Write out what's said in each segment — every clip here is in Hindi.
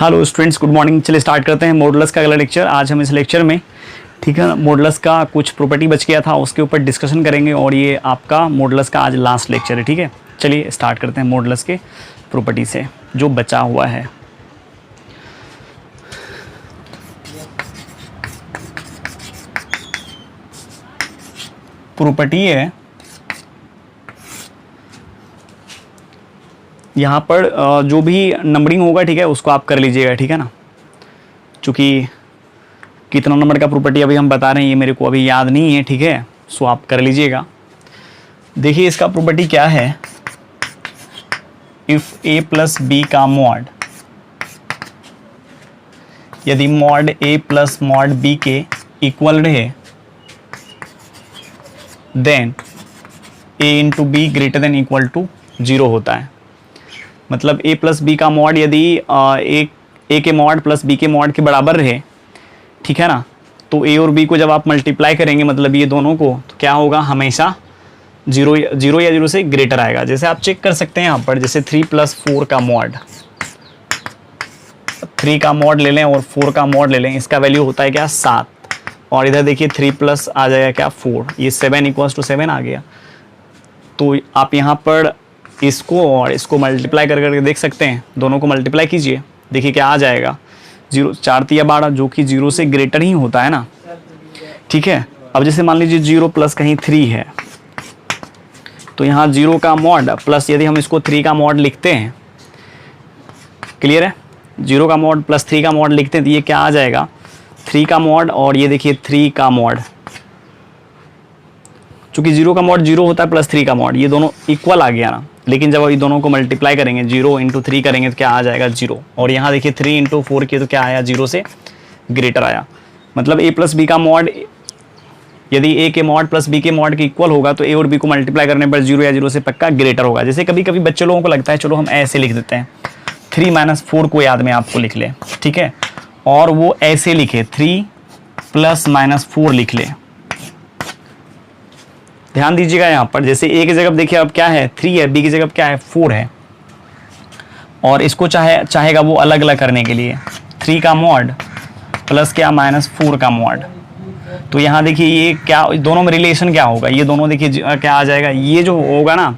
Hello students, good morning. चलिए स्टार्ट करते हैं मॉडुलस का अगला लेक्चर। आज हम इस लेक्चर में, ठीक है, मॉडुलस का कुछ प्रॉपर्टी बच गया था उसके ऊपर डिस्कशन करेंगे और ये आपका मॉडुलस का आज लास्ट लेक्चर है। ठीक है, चलिए स्टार्ट करते हैं मॉडुलस के प्रॉपर्टी से जो बचा हुआ है। प्रॉपर्टी है यहाँ पर जो भी नंबरिंग होगा, ठीक है, उसको आप कर लीजिएगा। ठीक है ना, चूँकि कितना नंबर का प्रॉपर्टी अभी हम बता रहे हैं ये मेरे को अभी याद नहीं है। ठीक है, सो आप कर लीजिएगा। देखिए इसका प्रॉपर्टी क्या है, इफ a प्लस बी का मॉड, यदि mod a plus mod b के इक्वल रहे, then a into B greater than equal to 0 होता है। मतलब a प्लस बी का मॉड यदि a के मॉड प्लस b के मॉड के बराबर रहे, ठीक है ना, तो a और b को जब आप मल्टीप्लाई करेंगे, मतलब ये दोनों को, तो क्या होगा, हमेशा 0 या 0 से ग्रेटर आएगा। जैसे आप चेक कर सकते हैं यहाँ पर, जैसे 3 प्लस 4 का मॉड, 3 का मॉड ले लें और 4 का मॉड ले लें, इसका वैल्यू होता है क्या, 7। और इधर देखिए 3 प्लस आ जाएगा क्या, 4, ये 7 इक्वल्स टू 7 आ गया। तो आप यहाँ पर इसको और इसको मल्टीप्लाई कर करके देख सकते हैं, दोनों को मल्टीप्लाई कीजिए, देखिए क्या आ जाएगा, 0 4 तिया 12, जो कि 0 से ग्रेटर ही होता है ना। ठीक है, अब जैसे मान लीजिए 0 प्लस कहीं 3 है, तो यहाँ 0 का मॉड प्लस, यदि हम इसको 3 का मॉड लिखते हैं, क्लियर है, 0 का मॉड प्लस 3 का मॉड लिखते हैं, तो ये क्या आ जाएगा, 3 का मॉड और ये देखिए 3 का मॉड। चूंकि 0 का मॉड 0 होता है प्लस 3 का मॉड, ये दोनों इक्वल आ गया ना। लेकिन जब ये दोनों को मल्टीप्लाई करेंगे, 0 इंटू 3 करेंगे तो क्या आ जाएगा, 0। और यहाँ देखिए 3 इंटू 4 किए तो क्या आया, 0 से ग्रेटर आया। मतलब a प्लस बी का मॉड, यदि a के मॉड प्लस b के मॉड के इक्वल होगा, तो a और b को मल्टीप्लाई करने पर 0 या 0 से पक्का ग्रेटर होगा। जैसे कभी कभी बच्चे लोगों को लगता है, चलो हम ऐसे लिख देते हैं, 3 माइनस 4 को याद में आपको लिख ले, ठीक है, और वो ऐसे लिखे 3 प्लस माइनस 4 लिख ले। ध्यान दीजिएगा यहाँ पर, जैसे a की जगह देखिए अब क्या है, 3 है, b की जगह क्या है, 4 है, और इसको चाहेगा वो अलग अलग करने के लिए 3 का मॉड प्लस क्या, माइनस 4 का मॉड। तो यहाँ देखिए ये क्या, दोनों में रिलेशन क्या होगा, ये दोनों देखिए क्या आ जाएगा, ये जो होगा ना,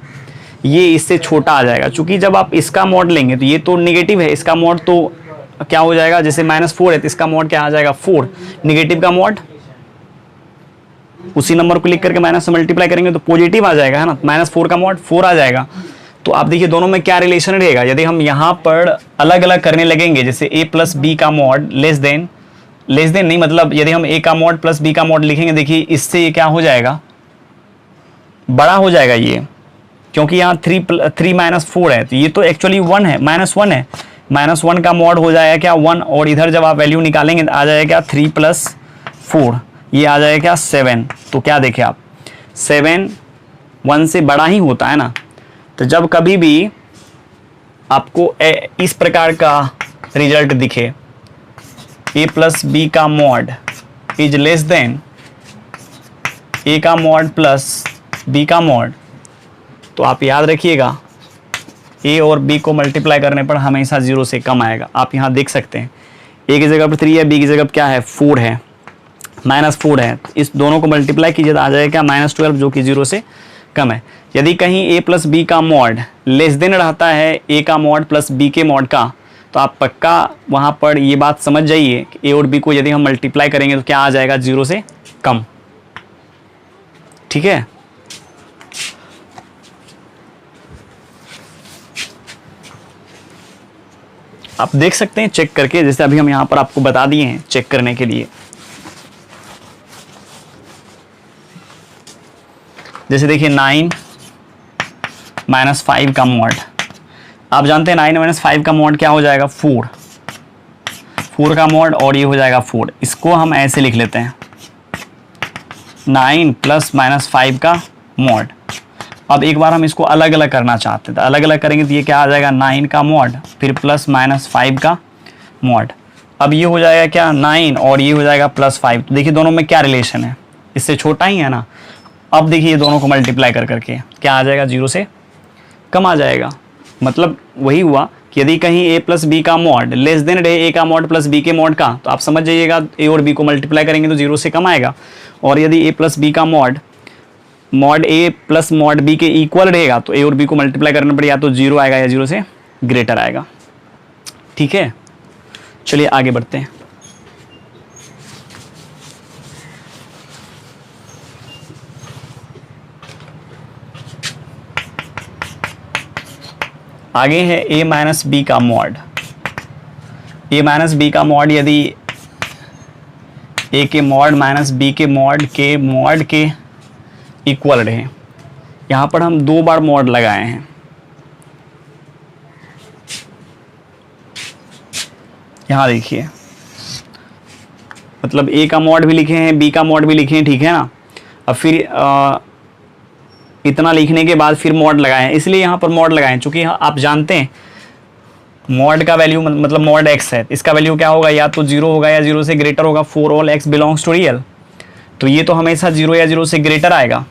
ये इससे छोटा आ जाएगा। चूंकि जब आप इसका मॉड लेंगे तो ये तो निगेटिव है, इसका मॉड तो क्या हो जाएगा, जैसे -4 है तो इसका मॉड क्या आ जाएगा, 4। निगेटिव का मॉड उसी नंबर को लिख करके माइनस से मल्टीप्लाई करेंगे तो पॉजिटिव आ जाएगा, है ना, -4 का मॉड 4 आ जाएगा। तो आप देखिए दोनों में क्या रिलेशन रहेगा। यदि हम यहाँ पर अलग अलग करने लगेंगे, जैसे a प्लस बी का मॉड लेस देन नहीं, मतलब यदि हम a का मॉड प्लस b का मॉड लिखेंगे, देखिए इससे ये क्या हो जाएगा, बड़ा हो जाएगा ये, क्योंकि यहाँ 3 माइनस 4 है, तो ये तो एक्चुअली 1 है, -1 है, -1 का मॉड हो जाएगा क्या, 1। और इधर जब आप वैल्यू निकालेंगे तो आ जाएगा क्या, 3 प्लस 4, ये आ जाएगा क्या, 7। तो क्या देखें आप, 7 1 से बड़ा ही होता है ना। तो जब कभी भी आपको इस प्रकार का रिजल्ट दिखे, a प्लस बी का mod is less than a का मॉड प्लस b का मॉड, तो आप याद रखिएगा a और b को मल्टीप्लाई करने पर हमेशा 0 से कम आएगा। आप यहाँ देख सकते हैं a की जगह पर 3 है, b की जगह पर क्या है, 4 है, -4 है, इस दोनों को मल्टीप्लाई कीजिए तो आ जाएगा -12, जो कि 0 से कम है। यदि कहीं a प्लस बी का मॉड लेस देन रहता है a का मॉड प्लस b के मॉड का, तो आप पक्का वहाँ पर ये बात समझ जाइए कि a और b को यदि हम मल्टीप्लाई करेंगे तो क्या आ जाएगा, 0 से कम। ठीक है, आप देख सकते हैं चेक करके, जैसे अभी हम यहाँ पर आपको बता दिए हैं चेक करने के लिए। जैसे देखिए 9 माइनस 5 का मॉड, आप जानते हैं 9 माइनस 5 का मॉड क्या हो जाएगा, 4 का मॉड, और ये हो जाएगा 4। इसको हम ऐसे लिख लेते हैं, 9 प्लस माइनस 5 का मॉड। अब एक बार हम इसको अलग अलग करना चाहते हैं, तो अलग अलग करेंगे तो ये क्या आ जाएगा, 9 का मॉड फिर प्लस माइनस 5 का मॉड। अब ये हो जाएगा क्या, 9 और ये हो जाएगा +5। तो देखिए दोनों में क्या रिलेशन है, इससे छोटा ही है ना। अब देखिए ये दोनों को मल्टीप्लाई कर करके क्या आ जाएगा, 0 से कम आ जाएगा। मतलब वही हुआ कि यदि कहीं a प्लस बी का मॉड लेस देन रहे a का मॉड प्लस b के मॉड का, तो आप समझ जाइएगा a और b को मल्टीप्लाई करेंगे तो 0 से कम आएगा। और यदि a प्लस बी का mod a plus mod b के इक्वल रहेगा तो a और b को मल्टीप्लाई करना पड़ेगा, या तो 0 आएगा या 0 से ग्रेटर आएगा। ठीक है, चलिए आगे बढ़ते हैं। आगे है a माइनस बी का मॉड। a माइनस बी का मॉड यदि a के मॉड माइनस b के मॉड के इक्वल रहे। यहाँ पर हम 2 बार मॉड लगाए हैं। यहाँ देखिए, मतलब a का मॉड भी लिखे हैं, b का मॉड भी लिखे हैं, ठीक है ना। अब फिर इतना लिखने के बाद फिर मॉड लगाए हैं, इसलिए यहाँ पर मॉड लगाए हैं, चूँकि आप जानते हैं मॉड का वैल्यू मतलब मॉड x है, इसका वैल्यू क्या होगा, या तो 0 होगा या 0 से ग्रेटर होगा for all x belongs to real. तो ये तो हमेशा 0 या 0 से ग्रेटर आएगा।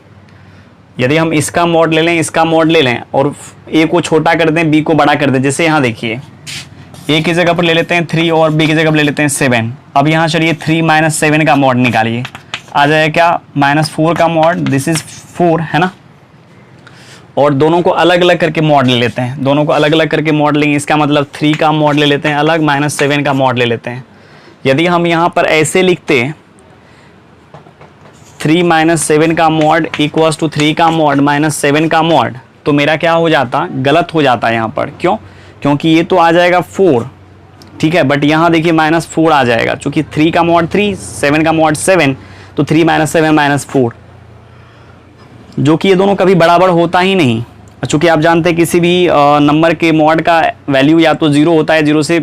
यदि हम इसका मॉड ले लें, इसका मॉड ले लें और a को छोटा कर दें, b को बड़ा कर दें, जैसे यहाँ देखिए a की जगह पर ले लेते हैं 3 और b की जगह पर ले लेते हैं 7। अब यहाँ चलिए 3 माइनस 7 का मॉड निकालिए, आ जाएगा क्या, -4 का मॉड, दिस इज 4 है ना। और दोनों को अलग अलग करके मॉड ले लेते हैं, दोनों को अलग अलग करके मॉड लेंगे, इसका मतलब 3 का मॉड ले लेते हैं अलग, -7 का मॉड ले लेते हैं। यदि हम यहाँ पर ऐसे लिखते 3 माइनस 7 का मॉड इक्वल्स टू 3 का मॉड माइनस 7 का मॉड, तो मेरा क्या हो जाता, गलत हो जाता है यहाँ पर। क्यों, क्योंकि ये तो आ जाएगा 4, ठीक है, बट यहाँ देखिए -4 आ जाएगा, चूँकि 3 का मॉड 3, 7 का मॉड 7, तो 3 माइनस 7 -4, जो कि ये दोनों कभी बराबर होता ही नहीं। चूँकि आप जानते हैं किसी भी नंबर के मॉड का वैल्यू या तो 0 होता है, 0 से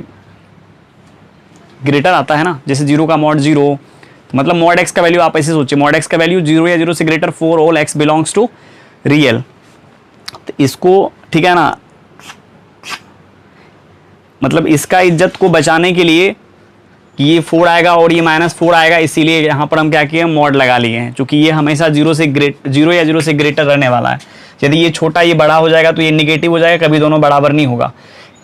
ग्रेटर आता है ना। जैसे 0 का मॉड 0, मतलब मॉड x का वैल्यू आप ऐसे सोचिए, मॉड x का वैल्यू 0 या 0 से greater for all x belongs to real. तो इसको, ठीक है ना, मतलब इसका इज्जत को बचाने के लिए ये 4 आएगा और ये -4 आएगा, इसीलिए यहाँ पर हम क्या किए, मॉड लगा लिए हैं, क्योंकि ये हमेशा 0 या 0 से ग्रेटर रहने वाला है। यदि ये छोटा ये बड़ा हो जाएगा तो ये निगेटिव हो जाएगा, कभी दोनों बराबर नहीं होगा,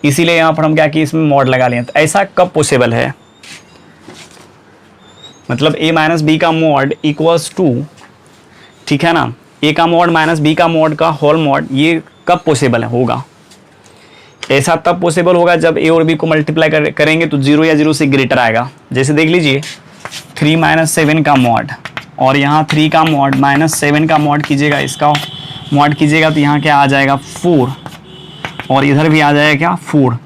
इसीलिए यहाँ पर हम क्या किए, इसमें मॉड लगा लिए। तो ऐसा कब पॉसिबल है, मतलब a माइनस बी का मॉड इक्वल्स टू, ठीक है ना, a का मॉड माइनस b का मॉड का होल मॉड, ये कब पॉसिबल होगा। ऐसा तब पॉसिबल होगा जब a और b को मल्टीप्लाई करेंगे तो 0 या 0 से ग्रेटर आएगा। जैसे देख लीजिए 3 माइनस 7 का मॉड और यहाँ 3 का मॉड -7 का मॉड कीजिएगा, इसका मॉड कीजिएगा तो यहाँ क्या आ जाएगा 4, और इधर भी आ जाएगा क्या 4।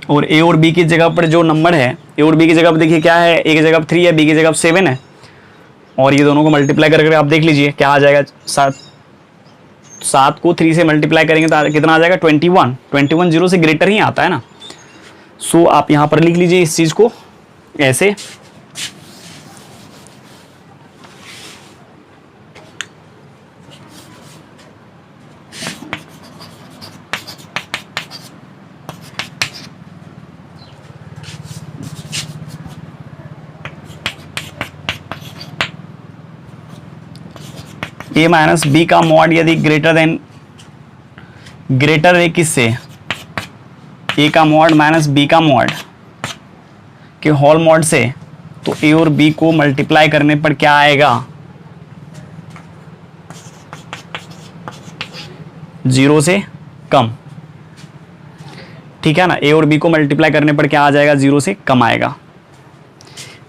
और a और b की जगह पर जो नंबर है, a और b की जगह पर देखिए क्या है, a की जगह पर 3 है, b की जगह पर 7 है, और ये दोनों को मल्टीप्लाई करके आप देख लीजिए क्या आ जाएगा, 7 को 3 से मल्टीप्लाई करेंगे तो कितना आ जाएगा 21। 21 0 से ग्रेटर ही आता है ना। सो आप यहाँ पर लिख लीजिए इस चीज़ को ऐसे। a माइनस बी का मॉड यदि ग्रेटर है किससे, a का मॉड माइनस b का मॉड के होल मॉड से, तो a और b को मल्टीप्लाई करने पर क्या आएगा, 0 से कम, ठीक है ना। a और b को मल्टीप्लाई करने पर क्या आ जाएगा, 0 से कम आएगा।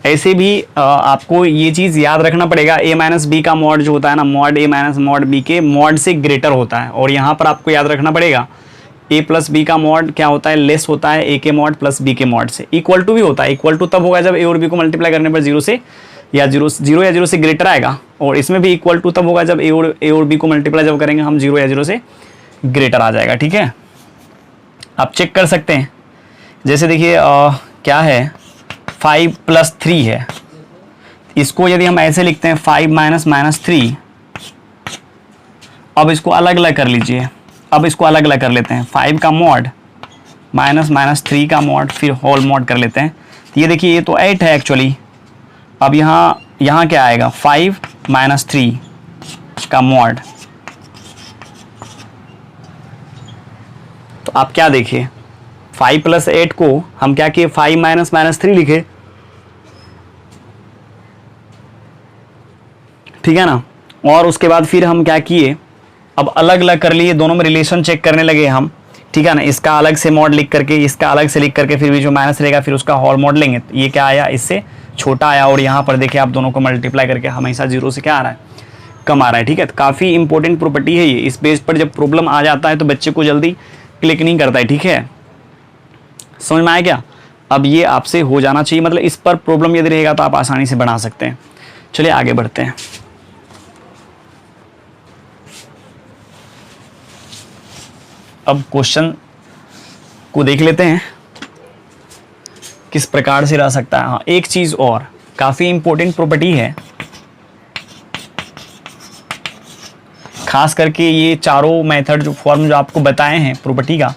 ऐसे भी आपको ये चीज़ याद रखना पड़ेगा, a माइनस बी का मॉड जो होता है ना, mod a minus mod b के मॉड से ग्रेटर होता है। और यहाँ पर आपको याद रखना पड़ेगा a प्लस बी का मॉड क्या होता है, लेस होता है a के मॉड प्लस b के मॉड से। इक्वल टू भी होता है, इक्वल टू तब होगा जब a और b को मल्टीप्लाई करने पर 0 या 0 से ग्रेटर आएगा। और इसमें भी इक्वल टू तब होगा जब a और b को मल्टीप्लाई जब करेंगे हम 0 या 0 से ग्रेटर आ जाएगा, ठीक है। आप चेक कर सकते हैं, जैसे देखिए क्या है 5 + 3 है, इसको यदि हम ऐसे लिखते हैं 5 - -3, अब इसको अलग अलग कर लीजिए, अब इसको अलग अलग कर लेते हैं, 5 का मॉड -3 का मॉड फिर होल मॉड कर लेते हैं। तो ये देखिए ये तो 8 है एक्चुअली। अब यहाँ क्या आएगा 5 - 3 का मॉड, तो तो आप क्या देखिए 5 + 8 को हम क्या किए 5 - -3 लिखे, ठीक है ना। और उसके बाद फिर हम क्या किए, अब अलग अलग कर लिए, दोनों में रिलेशन चेक करने लगे हम, ठीक है ना। इसका अलग से मॉड लिख करके, इसका अलग से लिख करके, फिर भी जो माइनस रहेगा फिर उसका होल मॉड लेंगे। तो ये क्या आया, इससे छोटा आया। और यहाँ पर देखिए आप दोनों को मल्टीप्लाई करके हमेशा 0 से क्या आ रहा है, कम आ रहा है, ठीक है। तो काफ़ी इंपॉर्टेंट प्रॉपर्टी है ये। इस बेस पर जब प्रॉब्लम आ जाता है तो बच्चे को जल्दी क्लिक नहीं करता है, ठीक है। समझ में आया क्या। अब ये आपसे हो जाना चाहिए, मतलब इस पर प्रॉब्लम यदि रहेगा तो आप आसानी से बना सकते हैं। चलिए आगे बढ़ते हैं। अब क्वेश्चन को देख लेते हैं किस प्रकार से रह सकता है। हाँ, एक चीज और काफी इंपॉर्टेंट प्रॉपर्टी है, खास करके ये चारों मेथड जो फॉर्म जो आपको बताए हैं प्रॉपर्टी का,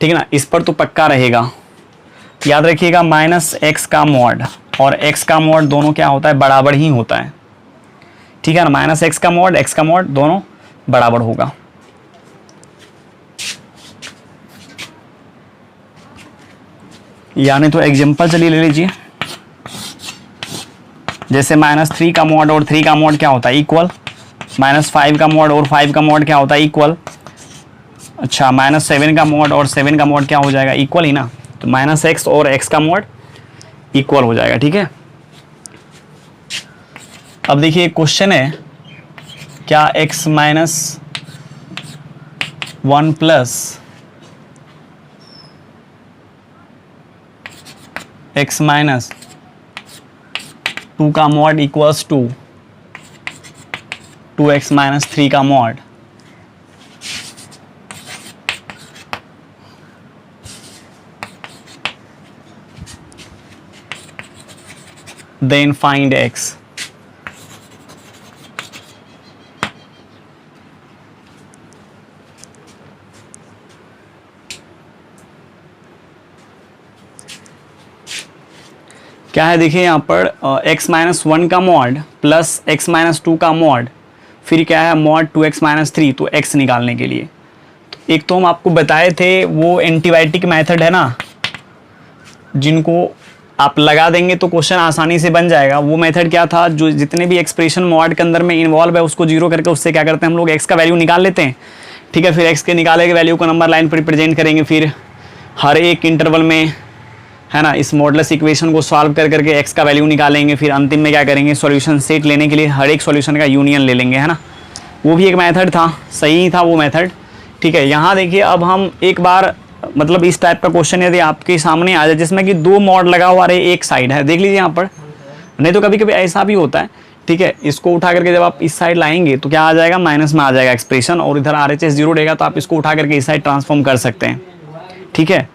ठीक है ना, इस पर तो पक्का रहेगा। याद रखिएगा -x का मॉड और x का मॉड दोनों क्या होता है, बराबर ही होता है, ठीक है ना। -x का मॉड, x का मॉड दोनों बराबर होगा। यानी तो एग्जांपल चलिए ले लीजिए, जैसे -3 का मॉड और 3 का मॉड क्या होता है, इक्वल। -5 का मॉड और 5 का मॉड क्या होता है, इक्वल। अच्छा, -7 का मॉड और 7 का मॉड क्या हो जाएगा, इक्वल ही ना। तो -x और x का मॉड इक्वल हो जाएगा, ठीक है। अब देखिए क्वेश्चन है, क्या x - 1 + x - 2 का मॉड इक्वल्स टू 2x - 3 का मॉड। Then find x। क्या है देखिए यहाँ पर x - 1 का मॉड प्लस x - 2 का मॉड, फिर क्या है मॉड 2x - 3, तो x निकालने के लिए तो एक तो हम आपको बताए थे वो एंटीबायोटिक मेथड है ना, जिनको आप लगा देंगे तो क्वेश्चन आसानी से बन जाएगा। वो मेथड क्या था, जो जितने भी एक्सप्रेशन मॉड के अंदर में इन्वॉल्व है उसको 0 करके उससे क्या करते हैं हम लोग x का वैल्यू निकाल लेते हैं, ठीक है। फिर x के निकाले के वैल्यू को नंबर लाइन पर रिप्रेजेंट करेंगे, फिर हर एक इंटरवल में, है ना, इस मॉडुलस इक्वेशन को सॉल्व कर करके x का वैल्यू निकालेंगे। फिर अंतिम में क्या करेंगे, सॉल्यूशन सेट लेने के लिए हर एक सॉल्यूशन का यूनियन ले लेंगे, है ना। वो भी एक मेथड था, सही था वो मेथड, ठीक है। यहाँ देखिए अब हम एक बार मतलब इस टाइप का क्वेश्चन यदि आपके सामने आ जाए जिसमें कि 2 मॉड लगा हुआ रहे एक साइड है, देख लीजिए यहाँ पर, नहीं तो कभी कभी ऐसा भी होता है, ठीक है। इसको उठा करके जब आप इस साइड लाएंगे तो क्या आ जाएगा, माइनस में आ जाएगा एक्सप्रेशन, और इधर RHS 0 रहेगा तो आप इसको उठा करके इस साइड ट्रांसफॉर्म कर सकते हैं, ठीक है।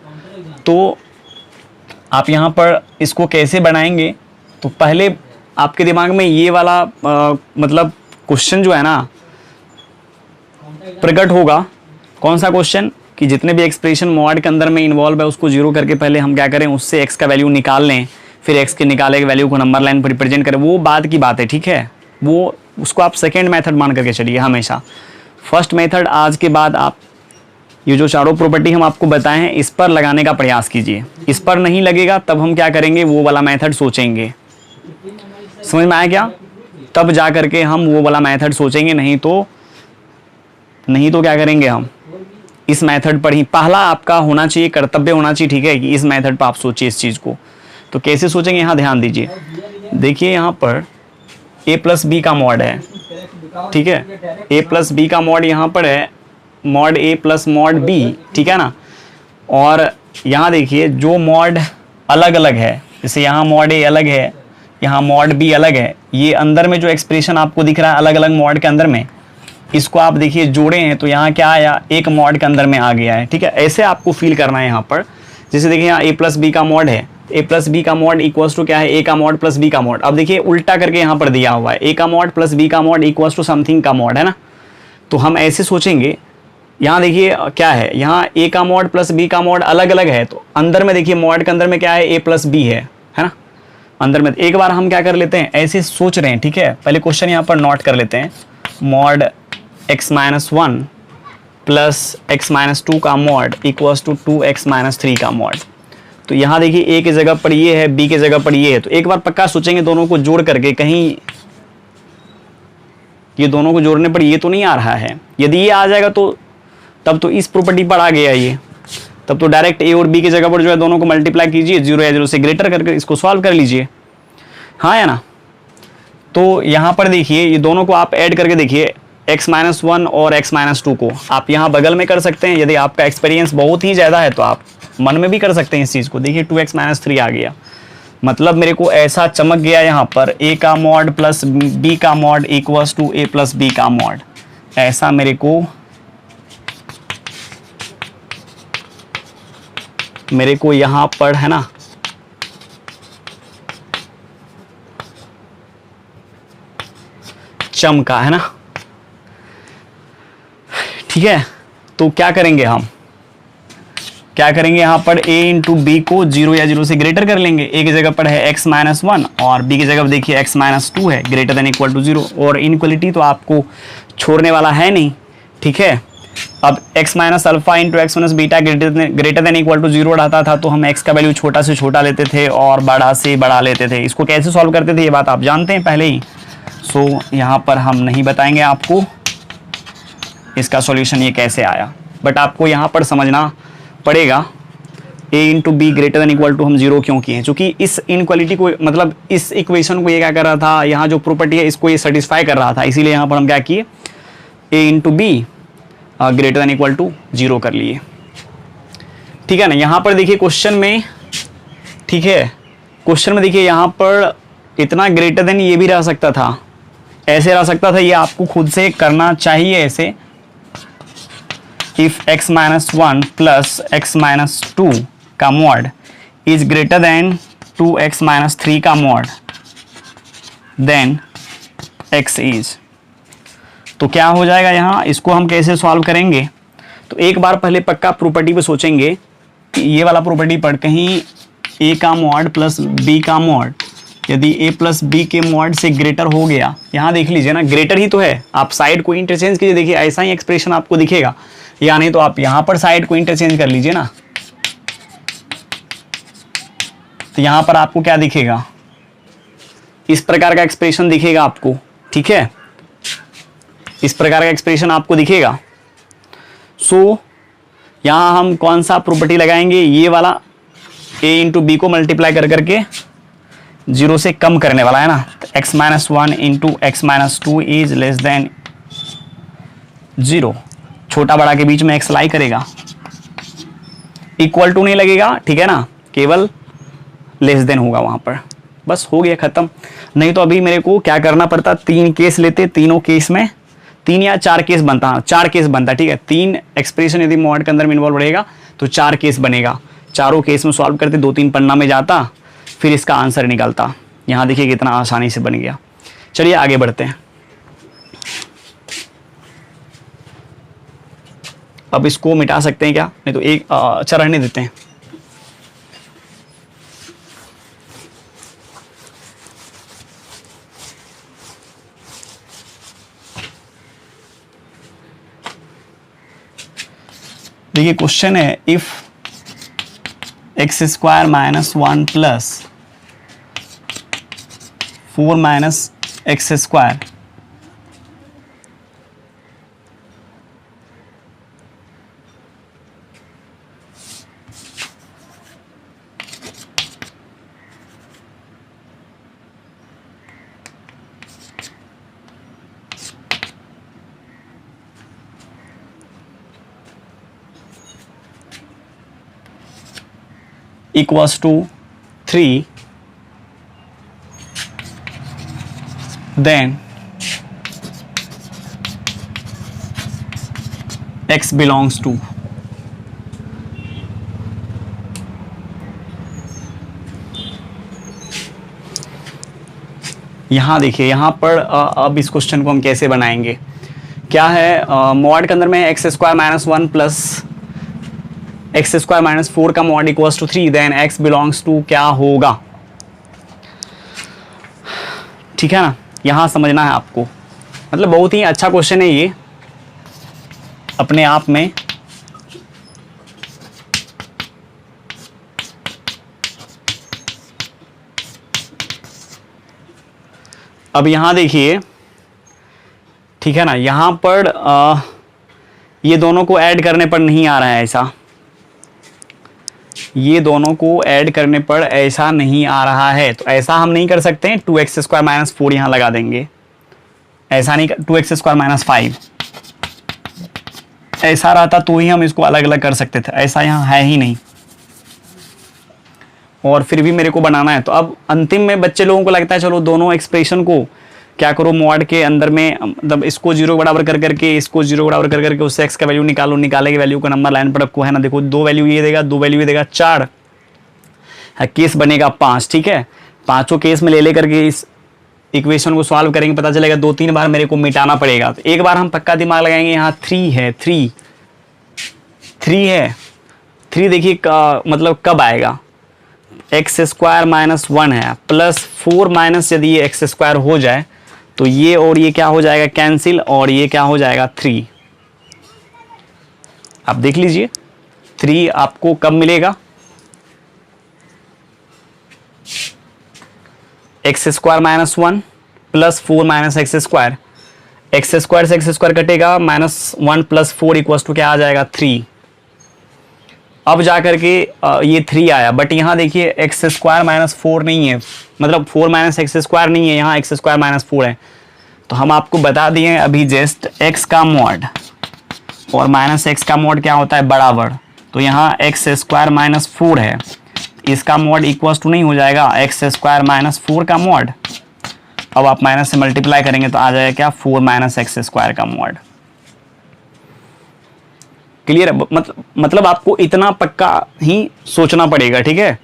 तो आप यहाँ पर इसको कैसे बनाएंगे, तो पहले आपके दिमाग में ये वाला मतलब क्वेश्चन जो है ना प्रकट होगा। कौन सा क्वेश्चन, कि जितने भी एक्सप्रेशन मॉड के अंदर में इन्वॉल्व है उसको 0 करके पहले हम क्या करें, उससे x का वैल्यू निकाल लें, फिर x के निकाले के वैल्यू को नंबर लाइन पर रिप्रेजेंट करें। वो बात की बात है, ठीक है। वो उसको आप सेकेंड मेथड मान करके चलिए हमेशा। फर्स्ट मेथड आज के बाद आप ये जो चारों प्रॉपर्टी हम आपको बताए हैं इस पर लगाने का प्रयास कीजिए। इस पर नहीं लगेगा तब हम क्या करेंगे, वो वाला मेथड सोचेंगे। समझ में आया क्या, तब जा करके हम वो वाला मेथड सोचेंगे, नहीं तो क्या करेंगे, हम इस मेथड पर ही पहला आपका होना चाहिए, कर्तव्य होना चाहिए, ठीक है, कि इस मेथड पर आप सोचिए इस चीज़ को। तो कैसे सोचेंगे, यहाँ ध्यान दीजिए। देखिए यहाँ पर a + b का मॉड है, ठीक है। a + b का मॉड यहाँ पर है, मॉड a + मॉड b, ठीक है ना। और यहाँ देखिए जो मॉड अलग अलग है, जैसे यहाँ मॉड a अलग है, यहाँ मॉड b अलग है, ये अंदर में जो एक्सप्रेशन आपको दिख रहा है अलग अलग मॉड के अंदर में, इसको आप देखिए जोड़े हैं तो यहाँ क्या आया, एक मॉड के अंदर में आ गया है, ठीक है। ऐसे आपको फील करना है यहाँ पर। जैसे देखिए यहाँ a + b का मॉड है, a + b का मॉड इक्वल्स टू क्या है, a का मॉड + b का मॉड। अब देखिए उल्टा करके यहाँ पर दिया हुआ है, a का मॉड + b का मॉड इक्वल्स टू समथिंग का मॉड, है ना। तो हम ऐसे सोचेंगे। यहाँ देखिए क्या है, यहाँ a का मॉड + b का मॉड अलग अलग है, तो अंदर में देखिए मॉड के अंदर में क्या है, a + b है ना। अंदर में एक बार हम क्या कर लेते हैं, ऐसे सोच रहे हैं, ठीक है। पहले क्वेश्चन यहाँ पर नोट कर लेते हैं, mod x - 1 plus x minus 2 का mod equals to 2x minus 3 का मॉड। तो यहाँ देखिए a की जगह पर ये है, b की जगह पर ये है, तो एक बार पक्का सोचेंगे दोनों को जोड़ करके, कहीं ये दोनों को जोड़ने पर ये तो नहीं आ रहा है। यदि ये आ जाएगा तो तब तो इस प्रॉपर्टी पर आ गया ये, तब तो डायरेक्ट a और b की जगह पर जो है दोनों को मल्टीप्लाई कीजिए, 0 या 0 से ग्रेटर करके इसको सॉल्व कर लीजिए, हाँ या ना। तो यहाँ पर देखिए ये दोनों को आप ऐड करके देखिए, x माइनस 1 और x माइनस 2 को आप यहाँ बगल में कर सकते हैं। यदि आपका एक्सपीरियंस बहुत ही ज़्यादा है तो आप मन में भी कर सकते हैं इस चीज़ को। देखिए 2x माइनस 3 आ गया, मतलब मेरे को ऐसा चमक गया यहाँ पर a का मॉड प्लस b का mod equals to a plus b का मॉड, ऐसा मेरे को यहाँ पर है ना चमका, है ना। ठीक है, तो क्या करेंगे हम, क्या करेंगे यहाँ पर a इंटू बी को 0 या 0 से ग्रेटर कर लेंगे। a की जगह पर है x माइनस 1 और b की जगह देखिए x माइनस 2 है, ग्रेटर देन इक्वल टू 0, और इनक्वलिटी तो आपको छोड़ने वाला है नहीं। ठीक है, अब x minus alpha into x minus beta greater than equal to 0 रहता था तो हम x का वैल्यू छोटा से छोटा लेते थे और बड़ा से बड़ा लेते थे। इसको कैसे सॉल्व करते थे ये बात आप जानते हैं पहले ही, सो यहाँ पर हम नहीं बताएंगे आपको इसका सॉल्यूशन ये कैसे आया, बट आपको यहाँ पर समझना पड़ेगा a into B greater than equal to हम 0 क्यों किए हैं, क्योंकि इस इनक्वालिटी को, मतलब इस इक्वेशन को ये क्या कर रहा था, यहाँ जो प्रॉपर्टी है इसको ये सेटिस्फाई कर रहा था, इसीलिए यहाँ पर हम क्या किए a into B greater than equal to 0 कर लिए। ठीक है ना। यहाँ पर देखिए क्वेश्चन में, ठीक है, क्वेश्चन में देखिए यहाँ पर इतना ग्रेटर देन ये भी रह सकता था, ऐसे रह सकता था, ये आपको खुद से करना चाहिए ऐसे। If x minus 1 plus x minus 2 का mod is greater then 2x minus 3 का मॉड देन x इज, तो क्या हो जाएगा यहाँ, इसको हम कैसे सॉल्व करेंगे। तो एक बार पहले पक्का प्रॉपर्टी पे सोचेंगे कि ये वाला प्रॉपर्टी पर कहीं a का मॉड प्लस b का मॉड, यदि a प्लस b के मॉड से ग्रेटर हो गया, यहाँ देख लीजिए ना ग्रेटर ही तो है, आप साइड को इंटरचेंज कीजिए, देखिए ऐसा ही एक्सप्रेशन आपको दिखेगा, या नहीं तो आप यहाँ पर साइड को इंटरचेंज कर लीजिए ना, तो यहाँ पर आपको क्या दिखेगा, इस प्रकार का एक्सप्रेशन दिखेगा आपको। ठीक है, इस प्रकार का एक्सप्रेशन आपको दिखेगा। सो यहाँ हम कौन सा प्रॉपर्टी लगाएंगे, ये वाला a इंटू बी को मल्टीप्लाई कर करके 0 से कम करने वाला है ना, तो x minus 1 into x minus 2 is less then 0, छोटा बड़ा के बीच में x लाई करेगा, इक्वल टू नहीं लगेगा, ठीक है ना, केवल लेस देन होगा वहां पर, बस हो गया खत्म। नहीं तो अभी मेरे को क्या करना पड़ता, 3 केस लेते, तीनों केस में 3 या 4 केस बनता, 4 केस बनता, ठीक है, 3 एक्सप्रेशन यदि मॉड के अंदर में इन्वॉल्व रहेगा तो 4 केस बनेगा, चारों केस में सॉल्व करते, 2-3 पन्ना में जाता, फिर इसका आंसर निकलता। यहाँ देखिए कितना आसानी से बन गया। चलिए आगे बढ़ते हैं। अब इसको मिटा सकते हैं क्या, नहीं तो एक अच्छा रहने देते हैं। देखिए क्वेश्चन है, if x square minus 1 plus 4 minus x square equals to 3, then x belongs to, यहाँ देखिए यहाँ पर अब इस क्वेश्चन को हम कैसे बनाएंगे, क्या है, मॉड के अंदर में X square minus 1 plus x square minus 4 का mod equals to 3, then x belongs to क्या होगा, ठीक है ना, यहाँ समझना है आपको, मतलब बहुत ही अच्छा क्वेश्चन है ये। अपने आप में अब यहां देखिए, ठीक है ना, यहां पर ये दोनों को ऐड करने पर नहीं आ रहा है ऐसा, ये दोनों को ऐड करने पर ऐसा नहीं आ रहा है, तो ऐसा हम नहीं कर सकते हैं। 2x² - 4 यहां लगा देंगे, ऐसा नहीं, 2x² - 5 ऐसा रहता तो ही हम इसको अलग अलग कर सकते थे, ऐसा यहां है ही नहीं, और फिर भी मेरे को बनाना है। तो अब अंतिम में बच्चे लोगों को लगता है चलो दोनों एक्सप्रेशन को क्या करो, मॉड के अंदर में, मतलब इसको 0 बराबर कर करके, इसको 0 बराबर कर करके उससे x का वैल्यू निकालो, निकाले के वैल्यू को नंबर लाइन पर रखो, है ना। देखो 2 वैल्यू ये देगा, 2 वैल्यू ये देगा, 4 केस बनेगा 5, ठीक है। पांचों केस में ले करके इस इक्वेशन को सॉल्व करेंगे, पता चलेगा 2-3 बार मेरे को मिटाना पड़ेगा। तो एक बार हम पक्का दिमाग लगाएंगे, यहाँ 3 है, 3 है, 3 देखिए मतलब कब आएगा, x² - 1 है, प्लस 4 माइनस यदि ये x² हो जाए तो ये और ये क्या हो जाएगा, कैंसिल, और ये क्या हो जाएगा 3। आप देख लीजिए 3 आपको कब मिलेगा, x² - 1 plus 4 minus x², x² से x² कटेगा, -1 + 4 = क्या आ जाएगा 3। अब जाकर के ये 3 आया, बट यहाँ देखिए x² - 4 नहीं है, मतलब 4 माइनस x² नहीं है, यहाँ x² - 4 है। तो हम आपको बता दिए अभी जस्ट x का मॉड और -x का मॉड क्या होता है, बराबर। तो यहाँ x² - 4 है, इसका मॉड इक्वल्स टू नहीं हो जाएगा x² - 4 का मॉड। अब आप माइनस से मल्टीप्लाई करेंगे तो आ जाएगा क्या, 4 - x² का मॉड। क्लियर है, मतलब आपको इतना पक्का ही सोचना पड़ेगा, ठीक है।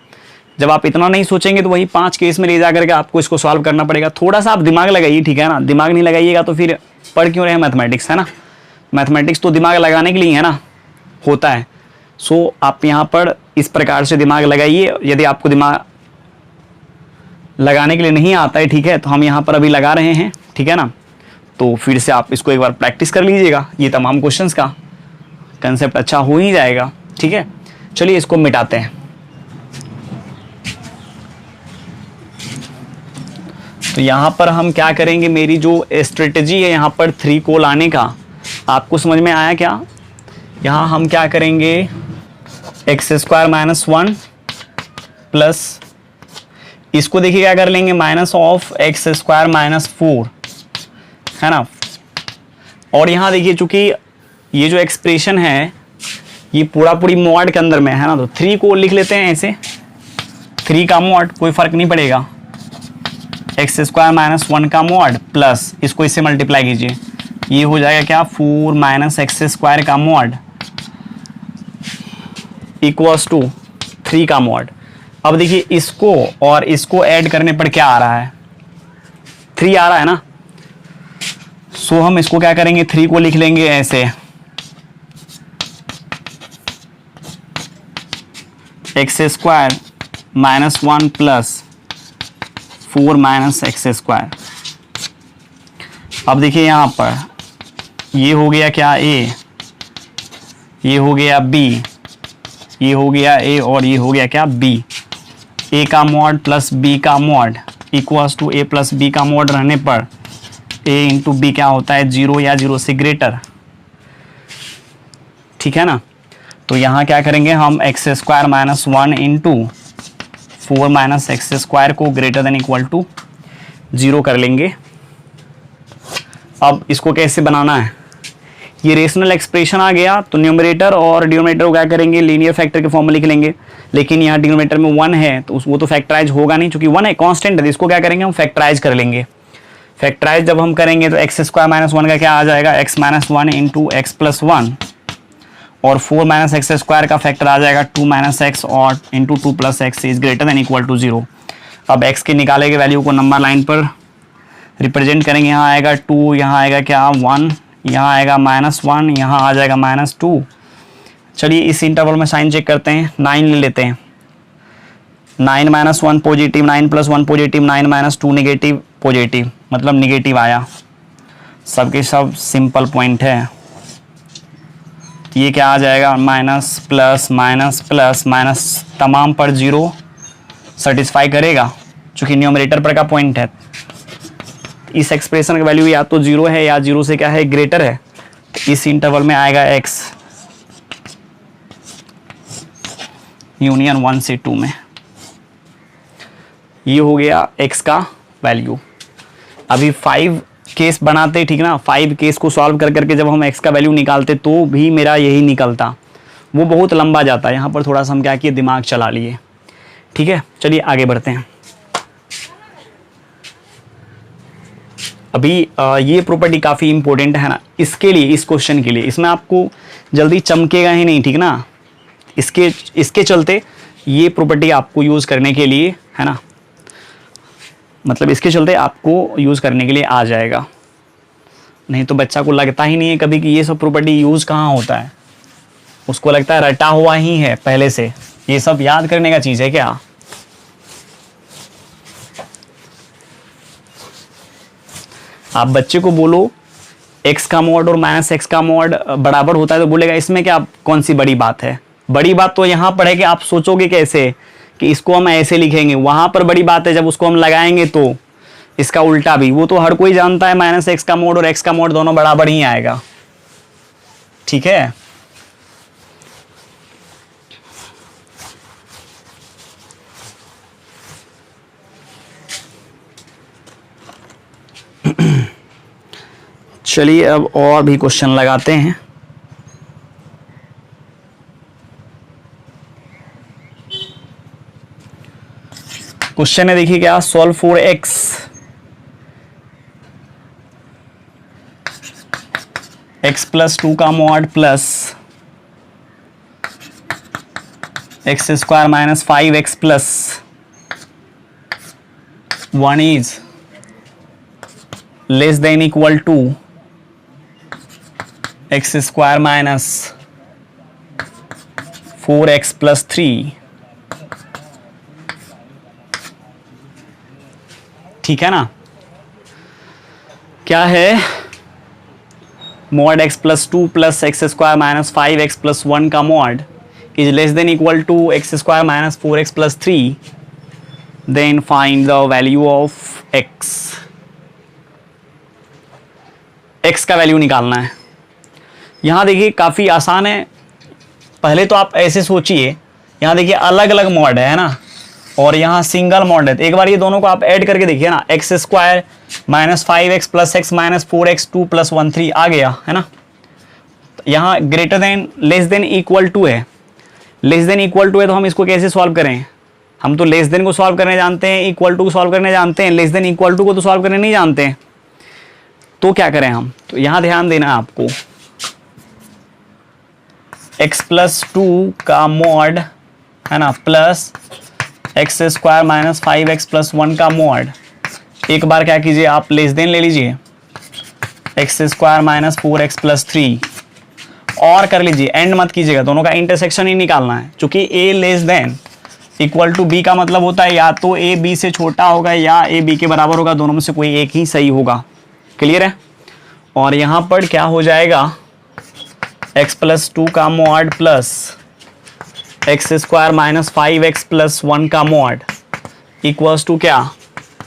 जब आप इतना नहीं सोचेंगे तो वही 5 केस में ले जा करके आपको इसको सॉल्व करना पड़ेगा। थोड़ा सा आप दिमाग लगाइए, ठीक है ना। दिमाग नहीं लगाइएगा तो फिर पढ़ क्यों रहे हैं मैथमेटिक्स, है ना। मैथमेटिक्स तो दिमाग लगाने के लिए है ना, होता है। सो आप यहाँ पर इस प्रकार से दिमाग लगाइए। यदि आपको दिमाग लगाने के लिए नहीं आता है, ठीक है, तो हम यहाँ पर अभी लगा रहे हैं, ठीक है ना। तो फिर से आप इसको एक बार प्रैक्टिस कर लीजिएगा, ये तमाम क्वेश्चंस का कंसेप्ट अच्छा हो ही जाएगा, ठीक है। चलिए इसको मिटाते हैं। तो यहाँ पर हम क्या करेंगे, मेरी जो स्ट्रेटजी है यहाँ पर 3 को लाने का, आपको समझ में आया क्या। यहाँ हम क्या करेंगे, x² - 1 प्लस इसको देखिए क्या कर लेंगे, -(x² - 4), है ना। और यहाँ देखिए चूंकि ये जो एक्सप्रेशन है ये पूरी मॉड के अंदर में है ना, तो 3 को लिख लेते हैं ऐसे, 3 का मॉड, कोई फर्क नहीं पड़ेगा, x² - 1 का मॉड प्लस इसको इससे मल्टीप्लाई कीजिए, ये हो जाएगा क्या, 4 - x² का मॉड इक्वल्स टू 3 का मॉड। अब देखिए इसको और इसको ऐड करने पर क्या आ रहा है, 3 आ रहा है ना। सो हम इसको क्या करेंगे, 3 को लिख लेंगे ऐसे, x² - 1 प्लस 4 - x²। अब देखिए यहाँ पर ये हो गया क्या, a, ये हो गया b, ये हो गया a, और ये हो गया क्या, b। a का मॉड प्लस b का mod equals to a plus b का मॉड रहने पर a इंटू b क्या होता है, 0 या 0 से ग्रेटर, ठीक है ना। तो यहाँ क्या करेंगे हम, x² - 1 इंटू 4 - x² को ग्रेटर देन इक्वल टू 0 कर लेंगे। अब इसको कैसे बनाना है, ये रेशनल एक्सप्रेशन आ गया तो न्यूमरेटर और डिनोमिनेटर को क्या करेंगे, लीनियर फैक्टर के फॉर्म में लिख लेंगे। लेकिन यहाँ डिनोमिनेटर में 1 है तो वो तो फैक्टराइज होगा नहीं, क्योंकि 1 है कांस्टेंट है, इसको क्या करेंगे हम फैक्टराइज कर लेंगे। फैक्टराइज जब हम करेंगे तो x² - 1 का क्या आ जाएगा, x - 1 इंटू x + 1, और 4 - x² का फैक्टर आ जाएगा 2 - x और into 2 + x is greater than equal to 0। अब x के निकाले गए वैल्यू को नंबर लाइन पर रिप्रेजेंट करेंगे, यहाँ आएगा 2, यहाँ आएगा क्या 1, यहाँ आएगा -1, यहाँ आ जाएगा -2। चलिए इस इंटरवल में साइन चेक करते हैं, 9 ले लेते हैं, 9 - 1 पॉजिटिव, 9 + 1 पॉजिटिव, 9 - 2 नेगेटिव पॉजिटिव, मतलब नेगेटिव आया। सबके सब सिंपल पॉइंट है। तो ये क्या आ जाएगा, minus plus minus plus minus, तमाम पर जीरो सेटिस्फाई करेगा चूंकि न्यूमरेटर पर का पॉइंट है। इस एक्सप्रेशन का वैल्यू या तो जीरो है या जीरो से क्या है, ग्रेटर है। तो इस इंटरवल में आएगा x यूनियन 1 से 2 में। ये हो गया x का वैल्यू। अभी 5 केस बनाते, ठीक ना, 5 केस को सॉल्व कर करके जब हम x का वैल्यू निकालते तो भी मेरा यही निकलता, वो बहुत लंबा जाता। यहाँ पर थोड़ा सा हम क्या किए, दिमाग चला लिए। ठीक है, चलिए आगे बढ़ते हैं। अभी ये प्रॉपर्टी काफ़ी इंपॉर्टेंट है ना इसके लिए, इस क्वेश्चन के लिए। इसमें आपको जल्दी चमकेगा ही नहीं, ठीक ना, इसके चलते ये प्रॉपर्टी आपको यूज़ करने के लिए, है ना, मतलब इसके चलते आपको यूज़ करने के लिए आ जाएगा। नहीं तो बच्चा को लगता ही नहीं है कभी कि ये सब प्रॉपर्टी यूज़ कहाँ होता है, उसको लगता है रटा हुआ ही है पहले से, ये सब याद करने का चीज़ है क्या। आप बच्चे को बोलो x का मॉड और माइनस एक्स का मॉड बराबर होता है तो बोलेगा इसमें क्या कौन सी बड़ी बात है। बड़ी बात तो यहाँ पर है कि आप सोचोगे कैसे कि इसको हम ऐसे लिखेंगे, वहाँ पर बड़ी बात है जब उसको हम लगाएंगे तो इसका उल्टा भी। वो तो हर कोई जानता है माइनस एक्स का मॉड और x का मॉड दोनों बराबर ही आएगा। ठीक है, चलिए अब और भी क्वेश्चन लगाते हैं। क्वेश्चन है, देखिए क्या, सॉल्व फॉर x प्लस 2 का mod plus x square minus 5x plus 1 is less than equal to x square minus 4x plus 3। ठीक है ना, क्या है, mod x plus 2 plus x square minus 5x plus 1 का mod is less than equal to x square minus 4x plus 3, then find the value of x का वैल्यू निकालना है। यहाँ देखिए काफ़ी आसान है। पहले तो आप ऐसे सोचिए, यहाँ देखिए अलग अलग मॉड है ना, और यहाँ सिंगल मॉड है। तो एक बार ये दोनों को आप ऐड करके देखिए ना, x square minus 5x plus X minus 4x 2 plus 1 3 आ गया है ना। यहाँ greater than less than equal to है, लेस देन इक्वल टू है तो हम इसको कैसे सॉल्व करें। हम तो लेस देन को सॉल्व करने जानते हैं, इक्वल टू को सॉल्व करने जानते हैं, लेस देन इक्वल टू को तो सॉल्व करने नहीं जानते हैं। तो क्या करें हम, तो यहाँ ध्यान देना है आपको, x प्लस 2 का मॉड है ना plus x square minus 5x plus 1 का मॉड, एक बार क्या कीजिए आप लेस देन ले लीजिए x square minus 4x plus 3 और कर लीजिए, एंड मत कीजिएगा, दोनों का इंटरसेक्शन ही निकालना है। क्योंकि a less than equal to b का मतलब होता है या तो a b से छोटा होगा या a b के बराबर होगा, दोनों में से कोई एक ही सही होगा। क्लियर है। और यहाँ पर क्या हो जाएगा, x प्लस 2 का mod plus x square minus 5x plus 1 का मॉड इक्वल्स टू क्या,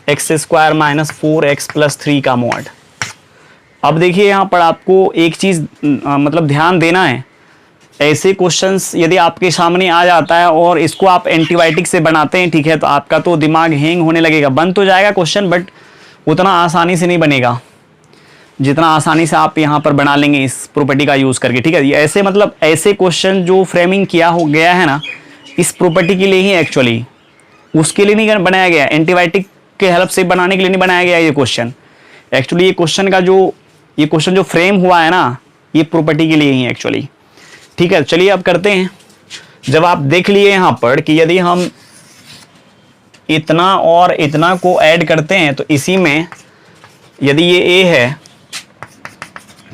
x square minus 4x plus 3 का मॉड। अब देखिए यहाँ पर आपको एक चीज़ मतलब ध्यान देना है, ऐसे क्वेश्चंस यदि आपके सामने आ जाता है और इसको आप एंटीबायोटिक से बनाते हैं, ठीक है, तो आपका तो दिमाग हैंग होने लगेगा। बन तो जाएगा क्वेश्चन, बट उतना आसानी से नहीं बनेगा जितना आसानी से आप यहाँ पर बना लेंगे इस प्रॉपर्टी का यूज़ करके। ठीक है, ये ऐसे मतलब ऐसे क्वेश्चन जो फ्रेमिंग किया हो गया है ना इस प्रॉपर्टी के लिए ही, एक्चुअली उसके लिए नहीं बनाया गया, एंटीबायोटिक के हेल्प से बनाने के लिए नहीं बनाया गया ये क्वेश्चन। एक्चुअली ये क्वेश्चन जो फ्रेम हुआ है ना ये प्रॉपर्टी के लिए ही एक्चुअली। ठीक है, चलिए अब करते हैं। जब आप देख लिए यहाँ पर कि यदि हम इतना और इतना को ऐड करते हैं तो इसी में यदि ये a है,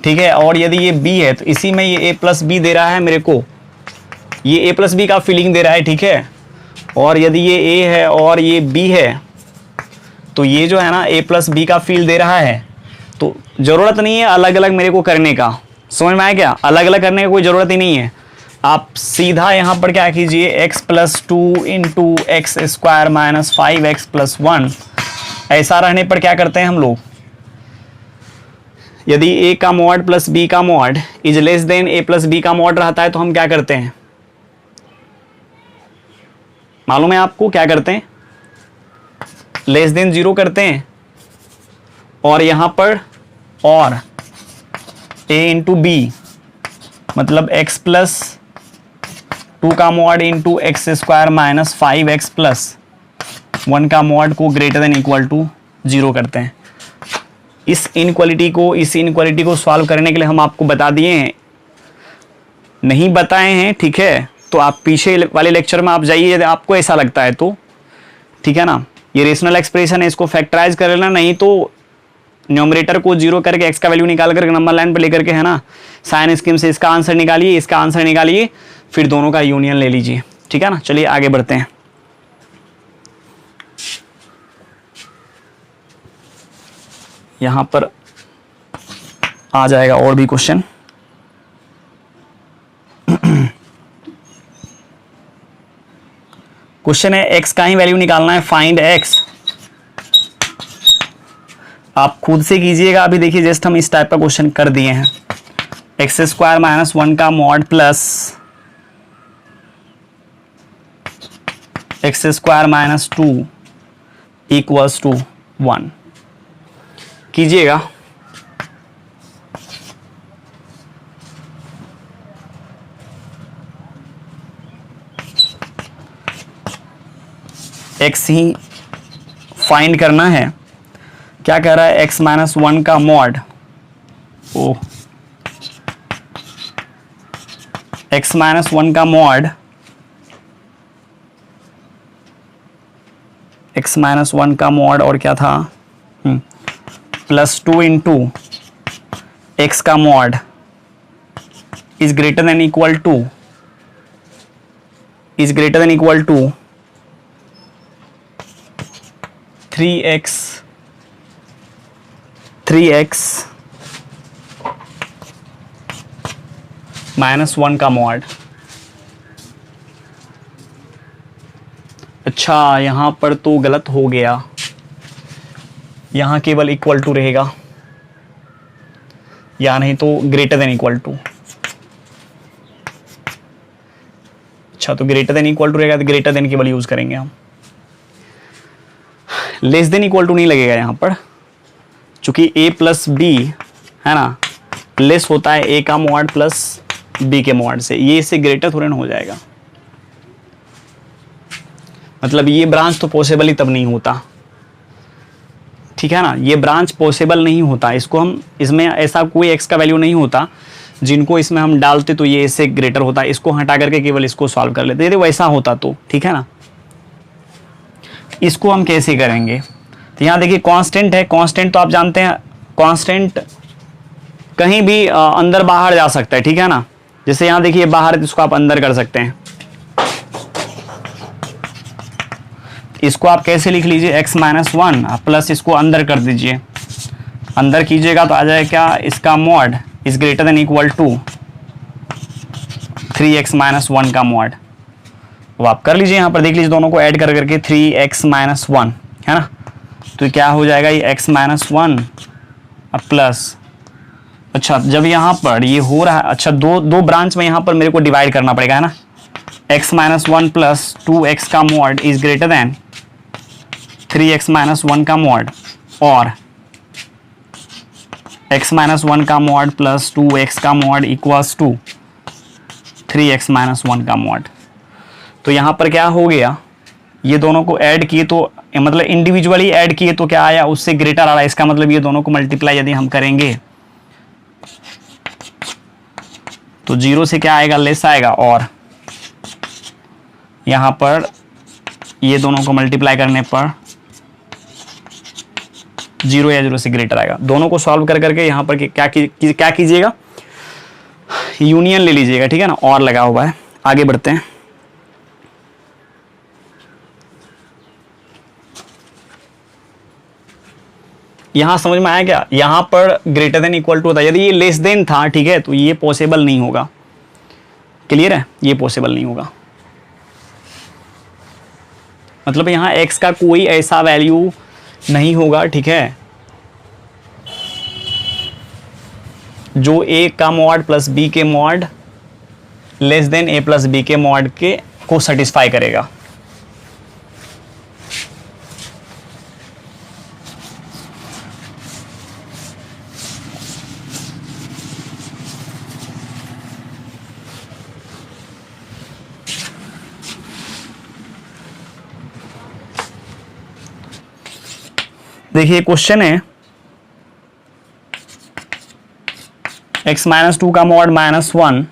ठीक है, और यदि ये b है तो इसी में ये a प्लस बी दे रहा है मेरे को, ये a प्लस बी का फीलिंग दे रहा है। ठीक है, और यदि ये a है और ये b है तो ये जो है ना a प्लस बी का फील दे रहा है। तो ज़रूरत नहीं है अलग अलग मेरे को करने का, समझ में आया क्या? अलग अलग करने की कोई ज़रूरत ही नहीं है, आप सीधा यहाँ पर क्या कीजिए, x plus 2 into x square minus 5x plus 1। ऐसा रहने पर क्या करते हैं हम लोग, यदि a का मॉड प्लस b का mod is less than a plus b का मॉड रहता है तो हम क्या करते हैं, मालूम है आपको क्या करते हैं, लेस देन 0 करते हैं, और यहां पर और a इंटू बी मतलब x प्लस 2 का mod into x square minus 5x plus 1 का मॉड को ग्रेटर देन इक्वल टू 0 करते हैं। इस इनक्वालिटी को सॉल्व करने के लिए हम आपको बता दिए हैं, नहीं बताए हैं, ठीक है, तो आप पीछे वाले लेक्चर में आप जाइए यदि आपको ऐसा लगता है तो, ठीक है ना। ये रेशनल एक्सप्रेशन है, इसको फैक्टराइज कर लेना, नहीं तो न्यूमरेटर को 0 करके x का वैल्यू निकाल करके नंबर लाइन पे लेकर के, है ना, साइन स्कीम से इसका आंसर निकालिए, इसका आंसर निकालिए, फिर दोनों का यूनियन ले लीजिए, ठीक है ना। चलिए आगे बढ़ते हैं। यहां पर आ जाएगा और भी क्वेश्चन। क्वेश्चन है x का ही वैल्यू निकालना है, फाइंड x। आप खुद से कीजिएगा, अभी देखिए जस्ट हम इस टाइप का क्वेश्चन कर दिए हैं, एक्स स्क्वायर माइनस 1 का mod plus x square minus 2 equals to 1 कीजिएगा। x ही फाइंड करना है, क्या कह रहा है, x माइनस 1 का मॉड, ओ x माइनस 1 का मॉड, x माइनस 1 का मॉड और क्या था, प्लस 2 इंटू एक्स का mod is greater than equal to 3x minus 1 का मॉड। अच्छा, यहां पर तो गलत हो गया, यहां केवल इक्वल टू रहेगा, या नहीं तो ग्रेटर देन इक्वल टू। अच्छा, तो ग्रेटर देन इक्वल टू रहेगा तो ग्रेटर देन केवल यूज करेंगे हम, लेस देन इक्वल टू नहीं लगेगा यहां पर, चूंकि a प्लस बी है ना लेस होता है a का मॉड प्लस b के मॉड से, ये इससे ग्रेटर थोड़ा ना हो जाएगा, मतलब ये ब्रांच तो पॉसिबल ही तब नहीं होता, ठीक है ना, ये ब्रांच पॉसिबल नहीं होता, इसको हम, इसमें ऐसा कोई x का वैल्यू नहीं होता जिनको इसमें हम डालते तो ये इससे ग्रेटर होता, इसको हटा करके केवल इसको सॉल्व कर लेते, यदि वैसा होता तो, ठीक है ना। इसको हम कैसे करेंगे, तो यहाँ देखिए कांस्टेंट है, कांस्टेंट तो आप जानते हैं, कांस्टेंट कहीं भी अंदर बाहर जा सकता है, ठीक है ना। जैसे यहाँ देखिए बाहर है तो इसको आप अंदर कर सकते हैं, इसको आप कैसे लिख लीजिए, x माइनस 1 प्लस इसको अंदर कर दीजिए, अंदर कीजिएगा तो आ जाएगा क्या, इसका mod is greater than equal to 3x minus 1 का मॉड। वो आप कर लीजिए, यहाँ पर देख लीजिए दोनों को ऐड कर करके 3x माइनस 1 है ना, तो क्या हो जाएगा ये x माइनस 1 प्लस, अच्छा जब यहाँ पर ये हो रहा है, अच्छा दो ब्रांच में यहाँ पर मेरे को डिवाइड करना पड़ेगा, है ना, x माइनस 1 प्लस 2x का mod is greater then 3x minus 1 का मॉड, और x माइनस 1 का मॉड प्लस 2x का mod equals to 3x minus 1 का मॉड। तो यहाँ पर क्या हो गया, ये दोनों को ऐड किए तो मतलब इंडिविजुअली ऐड किए तो क्या आया, उससे ग्रेटर आ रहा है, इसका मतलब ये दोनों को मल्टीप्लाई यदि हम करेंगे तो 0 से क्या आएगा, लेस आएगा, और यहाँ पर ये दोनों को मल्टीप्लाई करने पर 0 या 0 से ग्रेटर आएगा। दोनों को सॉल्व कर करके यहाँ पर क्या कीजिएगा, यूनियन ले लीजिएगा, ठीक है ना, और लगा हुआ है। आगे बढ़ते हैं। यहाँ समझ में आया क्या? यहाँ पर ग्रेटर देन इक्वल टू था, यदि ये लेस देन था, ठीक है, तो ये पॉसिबल नहीं होगा। क्लियर है? ये पॉसिबल नहीं होगा। मतलब यहाँ x का कोई ऐसा वैल्यू नहीं होगा, ठीक है, जो a का मॉड प्लस b के mod less than a plus b के मॉड के को सेटिस्फाई करेगा। देखिए क्वेश्चन है x माइनस टू का मॉड माइनस वन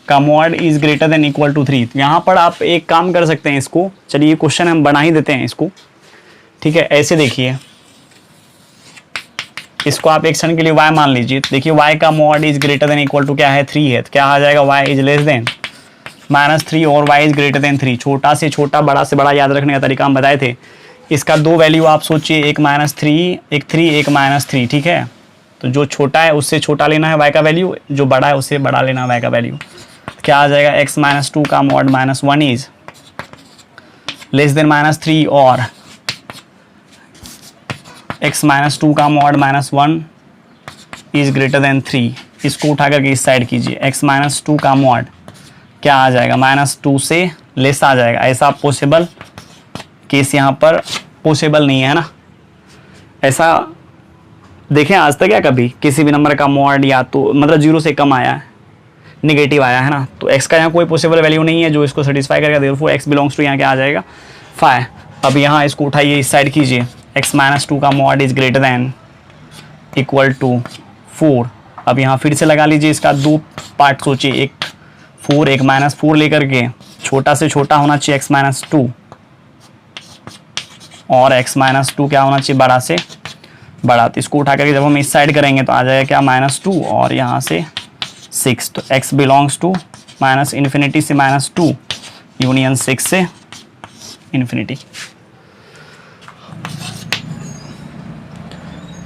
का mod is greater than equal to 3। यहां पर आप एक काम कर सकते हैं, इसको चलिए क्वेश्चन हम बना ही देते हैं इसको, ठीक है। ऐसे देखिए, इसको आप एक क्षण के लिए y मान लीजिए। देखिए y का mod is greater than equal to क्या है, 3 है, तो क्या आ जाएगा, y इज लेस देन -3 और y इज ग्रेटर देन 3। छोटा से छोटा, बड़ा से बड़ा याद रखने का तरीका हम बताए थे। इसका दो वैल्यू आप सोचिए, एक -3, एक 3, एक -3, ठीक है। तो जो छोटा है उससे छोटा लेना है y का वैल्यू, जो बड़ा है उससे बड़ा लेना है y का वैल्यू। क्या आ जाएगा, x माइनस टू का मॉड -1 इज लेस देन -3 और x माइनस टू का मॉड -1 इज ग्रेटर देन 3। इसको उठा करके इस साइड कीजिए, x माइनस टू का मॉड क्या आ जाएगा, -2 से लेस आ जाएगा। ऐसा पॉसिबल केस यहाँ पर पॉसिबल नहीं है ना। ऐसा देखें आज तक क्या कभी किसी भी नंबर का मॉड या तो मतलब 0 से कम आया है, निगेटिव आया है ना, तो x का यहाँ कोई पॉसिबल वैल्यू नहीं है जो इसको सेटिस्फाई करेगा। देयरफॉर x बिलोंग्स टू यहाँ क्या आ जाएगा, 5। अब यहाँ इसको उठाइए, इस साइड कीजिए, x माइनस टू का mod is greater than equal to 4। अब यहाँ फिर से लगा लीजिए, इसका दो पार्ट सोचिए, एक 4 एक -4 लेकर के छोटा से छोटा होना चाहिए x माइनस टू, और x माइनस टू क्या होना चाहिए, बड़ा से बड़ा। तो इसको उठा करके जब हम इस साइड करेंगे तो आ जाएगा क्या, -2 और यहाँ से 6। तो x बिलोंग्स टू -इन्फिनिटी से -2 यूनियन 6 से इन्फिनिटी।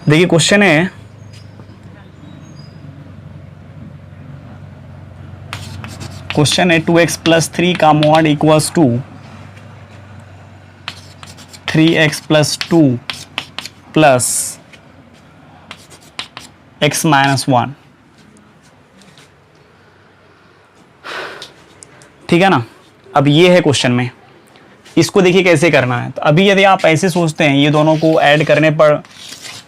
देखिए क्वेश्चन है क्वेश्चन है 2x प्लस 3 का mod equals to 3x plus 2 plus x minus 1, ठीक है ना। अब ये है क्वेश्चन में, इसको देखिए कैसे करना है। तो अभी यदि आप ऐसे सोचते हैं ये दोनों को ऐड करने पर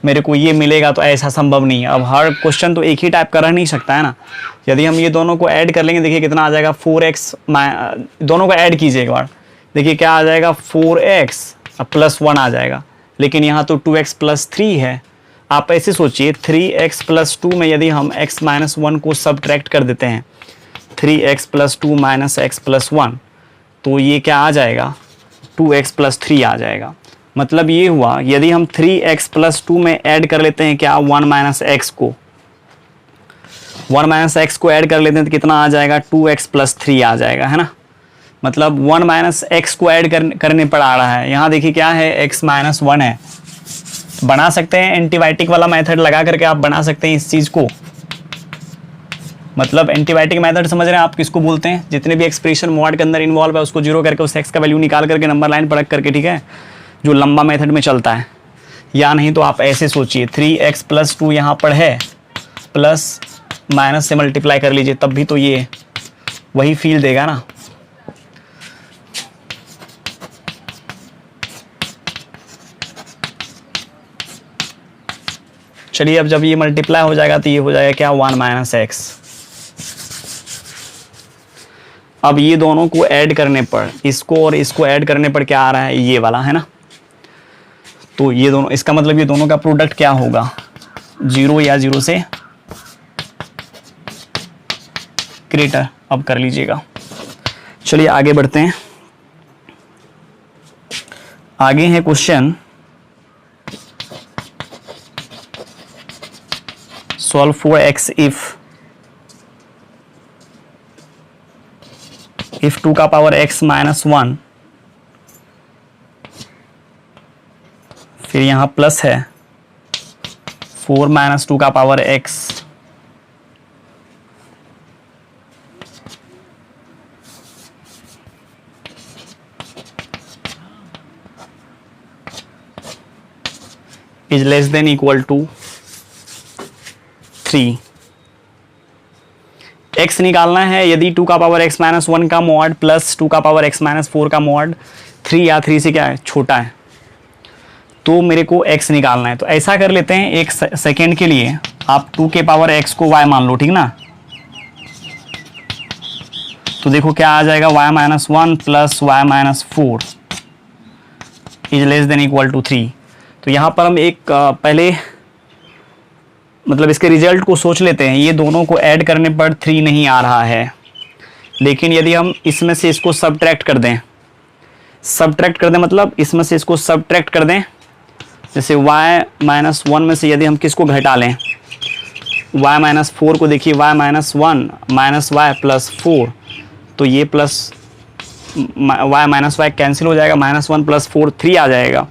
मेरे को ये मिलेगा, तो ऐसा संभव नहीं है। अब हर क्वेश्चन तो एक ही टाइप का रह नहीं सकता है ना। यदि हम ये दोनों को ऐड कर लेंगे, देखिए कितना आ जाएगा, 4x, दोनों को ऐड कीजिए एक बार, देखिए क्या आ जाएगा, 4x प्लस 1 आ जाएगा। लेकिन यहाँ तो 2x प्लस 3 है। आप ऐसे सोचिए, 3x प्लस 2 में यदि हम x माइनस 1 को सब्ट्रैक्ट कर देते हैं, 3x plus 2 minus x plus 1, तो ये क्या आ जाएगा, 2x प्लस 3 आ जाएगा। मतलब ये हुआ, यदि हम 3x प्लस 2 में ऐड कर लेते हैं क्या, 1 माइनस एक्स को, 1 माइनस एक्स को ऐड कर लेते हैं तो कितना आ जाएगा, 2x प्लस 3 आ जाएगा, है ना। मतलब 1 माइनस एक्स को ऐड करने पर आ रहा है। यहाँ देखिए क्या है, x माइनस 1 है। बना सकते हैं एंटीबायोटिक वाला मेथड लगा करके, आप बना सकते हैं इस चीज़ को। मतलब एंटीबायोटिक मेथड समझ रहे हैं आप किसको बोलते हैं, जितने भी एक्सप्रेशन मॉड के अंदर इन्वॉल्व है उसको जीरो करके उस x का वैल्यू निकाल करके नंबर लाइन पर रख करके, ठीक है, जो लंबा मेथड में चलता है। या नहीं तो आप ऐसे सोचिए, 3x प्लस 2 यहाँ पर है, प्लस माइनस से मल्टीप्लाई कर लीजिए, तब भी तो ये वही फील देगा ना। चलिए अब जब ये मल्टीप्लाई हो जाएगा तो ये हो जाएगा क्या, 1 माइनस एक्स। अब ये दोनों को ऐड करने पर, इसको और इसको ऐड करने पर क्या आ रहा है, ये वाला, है ना। तो ये दोनों, इसका मतलब ये दोनों का प्रोडक्ट क्या होगा, 0 या 0 से ग्रेटर। अब कर लीजिएगा। चलिए आगे बढ़ते हैं। आगे है question, solve for x if 2 का पावर x माइनस 1 फिर यहाँ प्लस है 4 माइनस 2 का power x, is less than equal to 3। x निकालना है, यदि 2 का पावर x माइनस 1 का मॉड प्लस 2 का पावर x माइनस 4 का मॉड 3 या 3 से क्या है छोटा है, तो मेरे को x निकालना है। तो ऐसा कर लेते हैं, एक सेकेंड के लिए आप 2 के पावर x को y मान लो, ठीक ना। तो देखो क्या आ जाएगा, y minus 1 plus y minus 4 is less than equal to 3। तो यहाँ पर हम एक पहले मतलब इसके रिजल्ट को सोच लेते हैं। ये दोनों को ऐड करने पर 3 नहीं आ रहा है, लेकिन यदि हम इसमें से इसको सब्ट्रैक्ट कर दें, मतलब इसमें से इसको सब्ट्रैक्ट कर दें, जैसे y माइनस 1 में से यदि हम किसको घटा लें, y माइनस 4 को देखिए, y minus 1 minus y plus 4, तो ये plus y minus y cancel हो जाएगा, माइनस 1 प्लस 4 3 आ जाएगा।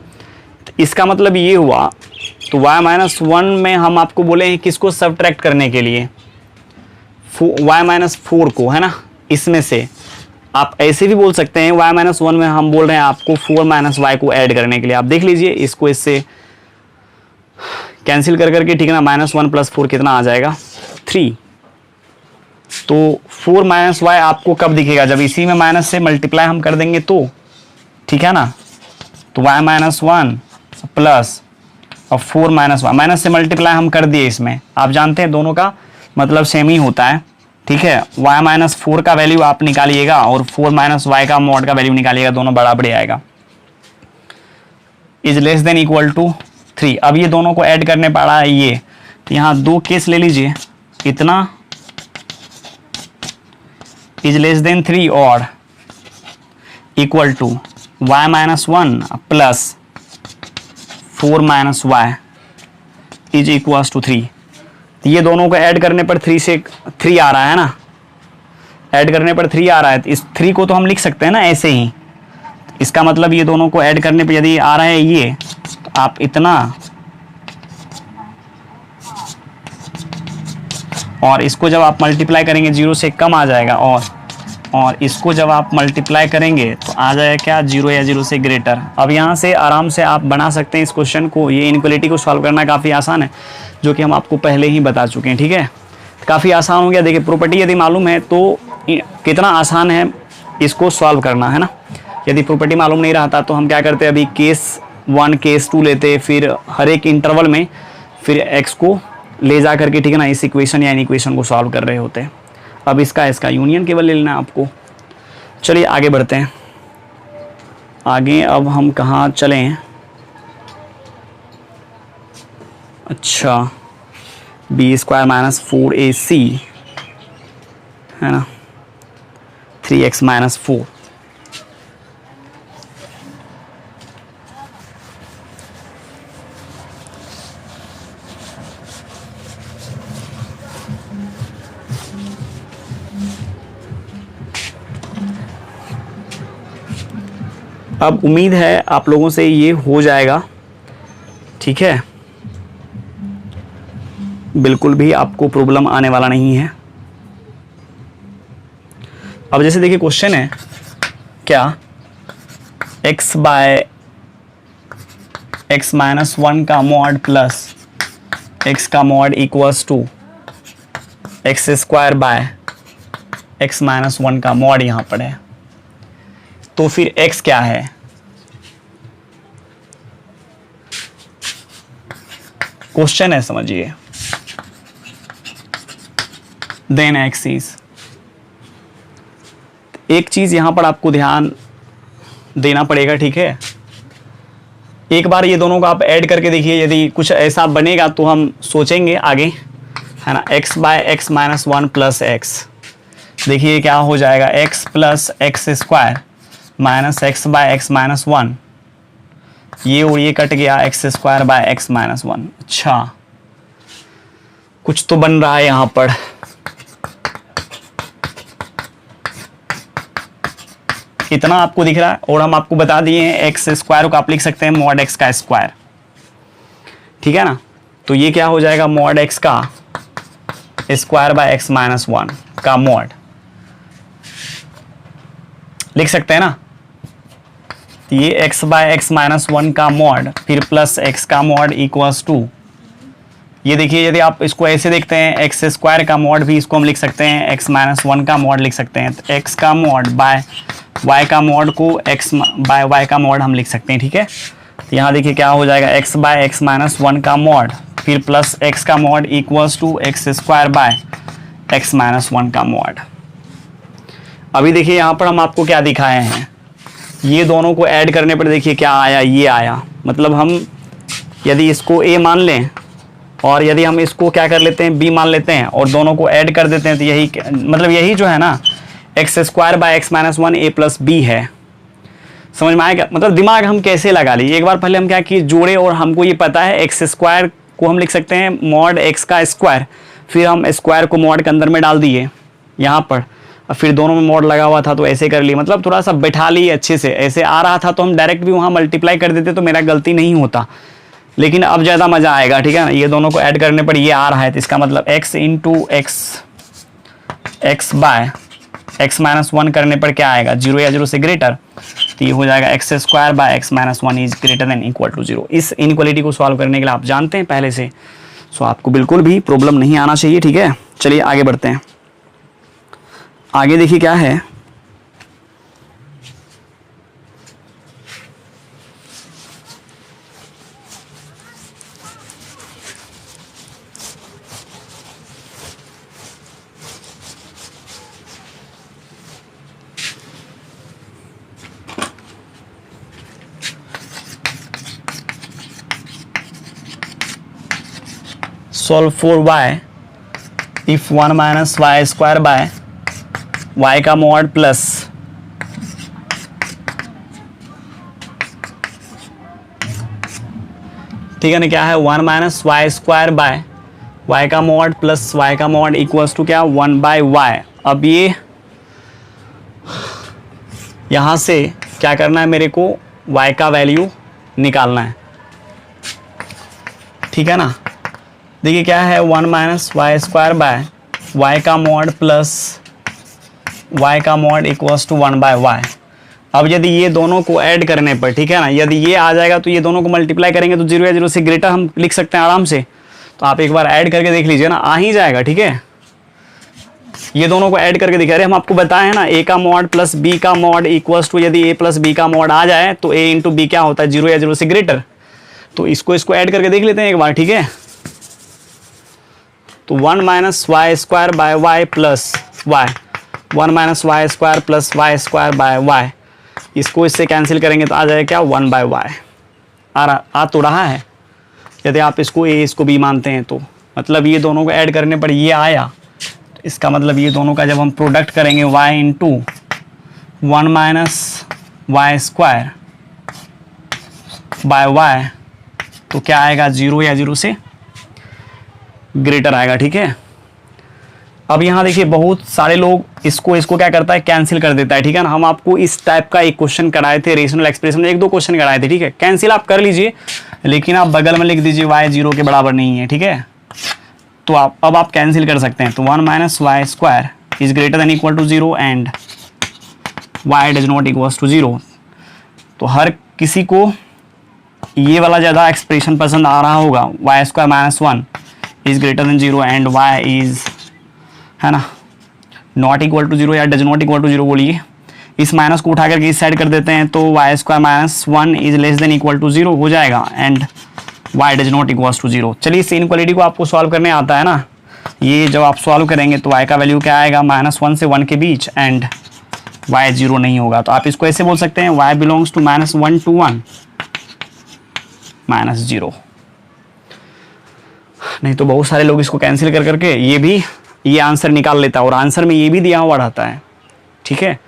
तो इसका मतलब ये हुआ, तो y माइनस 1 में हम आपको बोले हैं किसको सब्ट्रैक्ट करने के लिए, y माइनस 4 को, है ना। इसमें से आप ऐसे भी बोल सकते हैं, y माइनस 1 में हम बोल रहे हैं आपको 4 माइनस y को ऐड करने के लिए। आप देख लीजिए इसको इससे कैंसिल कर करके, ठीक है ना। माइनस 1 प्लस 4 कितना आ जाएगा, 3। तो 4 माइनस y आपको कब दिखेगा, जब इसी में माइनस से मल्टीप्लाई हम कर देंगे तो, ठीक है ना। तो y माइनस 1 प्लस और 4 माइनस y, माइनस से मल्टीप्लाई हम कर दिए इसमें, आप जानते हैं दोनों का मतलब सेम ही होता है, ठीक है। y माइनस 4 का वैल्यू आप निकालिएगा और 4 माइनस y का मॉड का वैल्यू निकालिएगा, दोनों बराबर आएगा। Is less than equal to 3। अब ये दोनों को ऐड करने पड़ा है ये, तो यहाँ 2 केस ले लीजिए, इतना इज लेस देन 3 और equal to y minus 1 plus 4 minus y is equals to 3। ये दोनों को ऐड करने पर 3 से 3 आ रहा है ना, ऐड करने पर 3 आ रहा है। तो इस 3 को तो हम लिख सकते हैं ना ऐसे ही। इसका मतलब ये दोनों को ऐड करने पर यदि आ रहा है ये, तो आप इतना और इसको जब आप मल्टीप्लाई करेंगे 0 से कम आ जाएगा, और इसको जब आप मल्टीप्लाई करेंगे तो आ जाएगा क्या, 0 या 0 से ग्रेटर। अब यहाँ से आराम से आप बना सकते हैं इस क्वेश्चन को। ये इनक्वलिटी को सॉल्व करना काफ़ी आसान है, जो कि हम आपको पहले ही बता चुके हैं, ठीक है। काफ़ी आसान हो गया। देखिए प्रॉपर्टी यदि मालूम है तो कितना आसान है इसको सॉल्व करना, है ना। यदि प्रॉपर्टी मालूम नहीं रहता तो हम क्या करते, अभी केस 1 केस 2 लेते, फिर हर एक इंटरवल में फिर x को ले जा करके, ठीक है ना, इस इक्वेशन या इन इक्वेशन को सॉल्व कर रहे होते हैं। अब इसका यूनियन केवल ले लेना है आपको। चलिए आगे बढ़ते हैं। आगे अब हम कहाँ चलें, अच्छा b² माइनस 4ac, है ना, 3x माइनस 4। अब उम्मीद है आप लोगों से ये हो जाएगा, ठीक है। बिल्कुल भी आपको प्रॉब्लम आने वाला नहीं है। अब जैसे देखिए क्वेश्चन है क्या, x बाय x माइनस 1 का मॉड प्लस x का mod equals to x² by x minus 1 का मॉड यहाँ पर है। तो फिर x क्या है, क्वेश्चन है, समझिए। देन x इज, एक चीज यहां पर आपको ध्यान देना पड़ेगा, ठीक है। एक बार ये दोनों को आप ऐड करके देखिए, यदि कुछ ऐसा बनेगा तो हम सोचेंगे आगे, है ना। x by x minus 1 plus x, देखिए क्या हो जाएगा, x plus x² minus x by x minus 1, ये और ये कट गया, x² बाय x माइनस 1। अच्छा कुछ तो बन रहा है यहां पर। इतना आपको दिख रहा है, और हम आपको बता दिए हैं x² को आप लिख सकते हैं मॉड x का स्क्वायर, ठीक है ना। तो ये क्या हो जाएगा, मॉड x का स्क्वायर बाय x माइनस 1 का मॉड लिख सकते हैं ना। तो ये x बाय x माइनस 1 का मॉड फिर प्लस x का मॉड इक्वल्स टू, ये देखिए यदि आप इसको ऐसे देखते हैं एक्स स्क्वायर का मॉड भी इसको हम लिख सकते हैं एक्स माइनस 1 का मॉड लिख सकते हैं। तो एक्स का मॉड बाय वाई का मॉड को एक्स बाय वाई का मॉड हम लिख सकते हैं, ठीक है। तो यहाँ देखिए क्या हो जाएगा, एक्स बाय एक्स माइनस 1 का मॉड फिर प्लस एक्स का mod equals to x square by x minus 1 का मॉड। अभी देखिए यहाँ पर हम आपको क्या दिखाए हैं, ये दोनों को ऐड करने पर देखिए क्या आया, ये आया। मतलब हम यदि इसको a मान लें और यदि हम इसको क्या कर लेते हैं b मान लेते हैं और दोनों को ऐड कर देते हैं, तो यही मतलब यही जो है ना x square by x minus 1 a plus b है। समझ में आएगा, मतलब दिमाग हम कैसे लगा लीजिए। एक बार पहले हम क्या किए, जोड़े, और हमको ये पता है एक्स स्क्वायर को हम लिख सकते हैं मॉड एक्स का स्क्वायर, फिर हम स्क्वायर को मॉड के अंदर में डाल दिए यहाँ पर, और फिर दोनों में मॉड लगा हुआ था तो ऐसे कर लिए। मतलब थोड़ा सा बैठा लिए अच्छे से, ऐसे आ रहा था तो हम डायरेक्ट भी वहाँ मल्टीप्लाई कर देते तो मेरा गलती नहीं होता, लेकिन अब ज़्यादा मज़ा आएगा, ठीक है ना। ये दोनों को ऐड करने पर ये आ रहा है, तो इसका मतलब x into x by x minus 1 करने पर क्या आएगा, 0 या 0 से ग्रेटर। तो ये हो जाएगा x square by x minus 1 is greater than equal to 0। इस इनक्वालिटी को सॉल्व करने के लिए आप जानते हैं पहले से, सो आपको बिल्कुल भी प्रॉब्लम नहीं आना चाहिए, ठीक है। चलिए आगे बढ़ते हैं। आगे देखिए क्या है, solve for y if 1 minus y square by y का मॉड प्लस ठीक है ना, क्या है 1 minus y square by y का मॉड प्लस वाई का मॉड इक्वल्स टू क्या 1 बाय वाई। अब ये यहाँ से क्या करना है, मेरे को y का वैल्यू निकालना है, ठीक है ना। देखिए क्या है 1 minus y square by y का मॉड प्लस वाई का mod equals to 1 by y. अब यदि ये दोनों को ऐड करने पर, ठीक है ना, यदि ये आ जाएगा तो ये दोनों को मल्टीप्लाई करेंगे तो 0 या 0 से ग्रेटर हम लिख सकते हैं आराम से। तो आप एक बार ऐड करके देख लीजिए ना, आ ही जाएगा, ठीक है। ये दोनों को ऐड करके दिखा रहे, हम आपको बताए हैं ना a का मॉड प्लस b का मॉड इक्वल्स टू, यदि a प्लस b का मॉड आ जाए तो a इंटू बी क्या होता है, 0 या 0 से ग्रेटर। तो इसको ऐड करके देख लेते हैं एक बार, ठीक है। तो 1 minus y square by y plus y, 1 minus y square plus y square by y, इसको इससे कैंसिल करेंगे तो आ जाएगा क्या 1 बाय वाई। आ तो रहा है, यदि आप इसको a इसको b मानते हैं तो मतलब ये दोनों को ऐड करने पर ये आया। तो इसका मतलब ये दोनों का जब हम प्रोडक्ट करेंगे y into 1 minus y square by y तो क्या आएगा, 0 या 0 से ग्रेटर आएगा, ठीक है। अब यहाँ देखिए बहुत सारे लोग इसको क्या करता है, कैंसिल कर देता है, ठीक है ना। हम आपको इस टाइप का एक क्वेश्चन कराए थे रेशनल एक्सप्रेशन में, 1-2 क्वेश्चन कराए थे, ठीक है। कैंसिल आप कर लीजिए, लेकिन आप बगल में लिख दीजिए y 0 के बराबर नहीं है, ठीक है। तो अब आप कैंसिल कर सकते हैं। तो 1 minus y square is greater than equal to 0 and y does not equals to 0। तो हर किसी को ये वाला ज़्यादा एक्सप्रेशन पसंद आ रहा होगा, y square minus 1 is greater than 0 and y is, है ना, नॉट इक्वल टू 0 या डज नॉट इक्वल टू 0 बोलिए। इस माइनस को उठा करके इस साइड कर देते हैं तो y square minus 1 is less than equal to 0 हो जाएगा and y does not equals to 0। चलिए इस इनक्वालिटी को आपको सॉल्व करने आता है ना, ये जब आप सॉल्व करेंगे तो y का वैल्यू क्या आएगा, -1 से 1 के बीच एंड y 0 नहीं होगा। तो आप इसको ऐसे बोल सकते हैं y बिलोंग्स टू -1 to 1 -0। नहीं तो बहुत सारे लोग इसको कैंसिल कर करके ये आंसर निकाल लेता है और आंसर में ये भी दिया हुआ रहता है, ठीक है।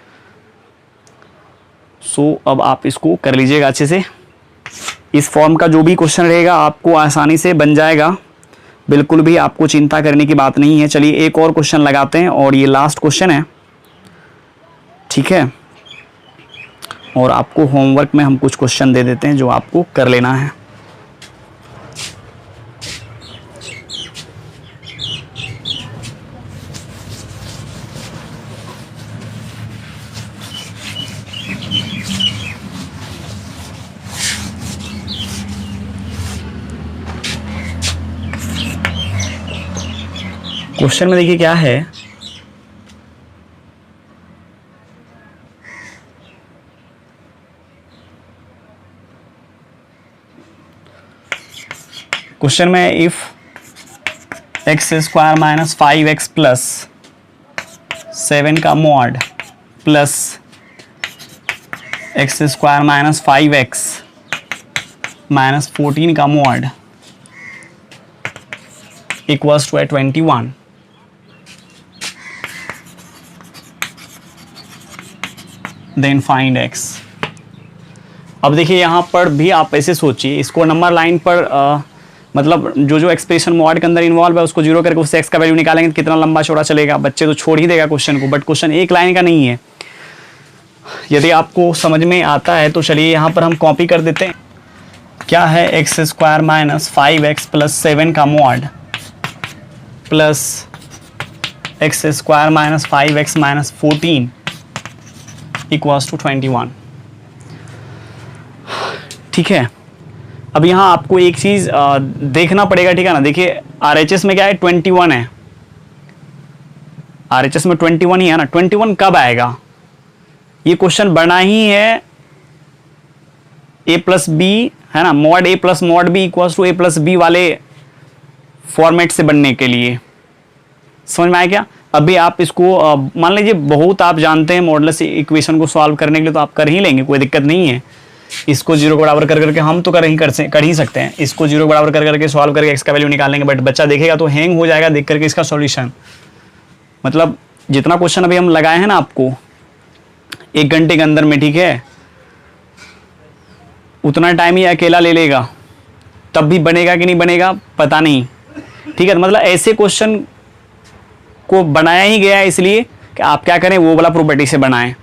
सो अब आप इसको कर लीजिएगा अच्छे से। इस फॉर्म का जो भी क्वेश्चन रहेगा आपको आसानी से बन जाएगा, बिल्कुल भी आपको चिंता करने की बात नहीं है। चलिए एक और क्वेश्चन लगाते हैं और ये लास्ट क्वेश्चन है, ठीक है। और आपको होमवर्क में हम कुछ क्वेश्चन दे देते हैं जो आपको कर लेना है। क्वेश्चन में देखिए क्या है, क्वेश्चन में if x square minus 5x plus 7 का mod plus x square minus 5x minus 14 का mod equals to 21, then find x। अब देखिए यहाँ पर भी आप ऐसे सोचिए, इसको नंबर लाइन पर मतलब जो जो एक्सप्रेशन मॉड के अंदर इन्वॉल्व है उसको जीरो करके उससे x का वैल्यू निकालेंगे तो कितना लंबा चौड़ा चलेगा, बच्चे तो छोड़ ही देगा क्वेश्चन को। बट क्वेश्चन एक लाइन का नहीं है, यदि आपको समझ में आता है तो चलिए यहाँ पर हम कॉपी कर देते हैं। क्या है, x square minus 5x plus 7 का mod plus x square minus 5x minus 14 equals to 21। ठीक है, अब यहाँ आपको एक चीज़ देखना पड़ेगा, ठीक है ना। देखिए RHS में क्या है, 21 है, RHS में 21 ही है ना। 21 कब आएगा, ये क्वेश्चन बना ही है a प्लस बी, है ना, mod a plus mod b equals to a plus b वाले फॉर्मेट से बनने के लिए। समझ में आया क्या। अभी आप इसको मान लीजिए बहुत आप जानते हैं मॉडुलस इक्वेशन को सॉल्व करने के लिए तो आप कर ही लेंगे, कोई दिक्कत नहीं है। इसको जीरो के बराबर कर करके हम तो कर ही सकते हैं, इसको जीरो के बराबर कर करके सॉल्व करके एक्स का वैल्यू निकालेंगे। बट बच्चा देखेगा तो हैंग हो जाएगा देख करके इसका सॉल्यूशन। मतलब जितना क्वेश्चन अभी हम लगाए हैं ना आपको 1 घंटे के अंदर में, ठीक है, उतना टाइम ही अकेला ले लेगा, तब भी बनेगा कि नहीं बनेगा पता नहीं। ठीक है, मतलब ऐसे क्वेश्चन को बनाया ही गया है इसलिए कि आप क्या करें, वो वाला प्रॉपर्टी से बनाएं।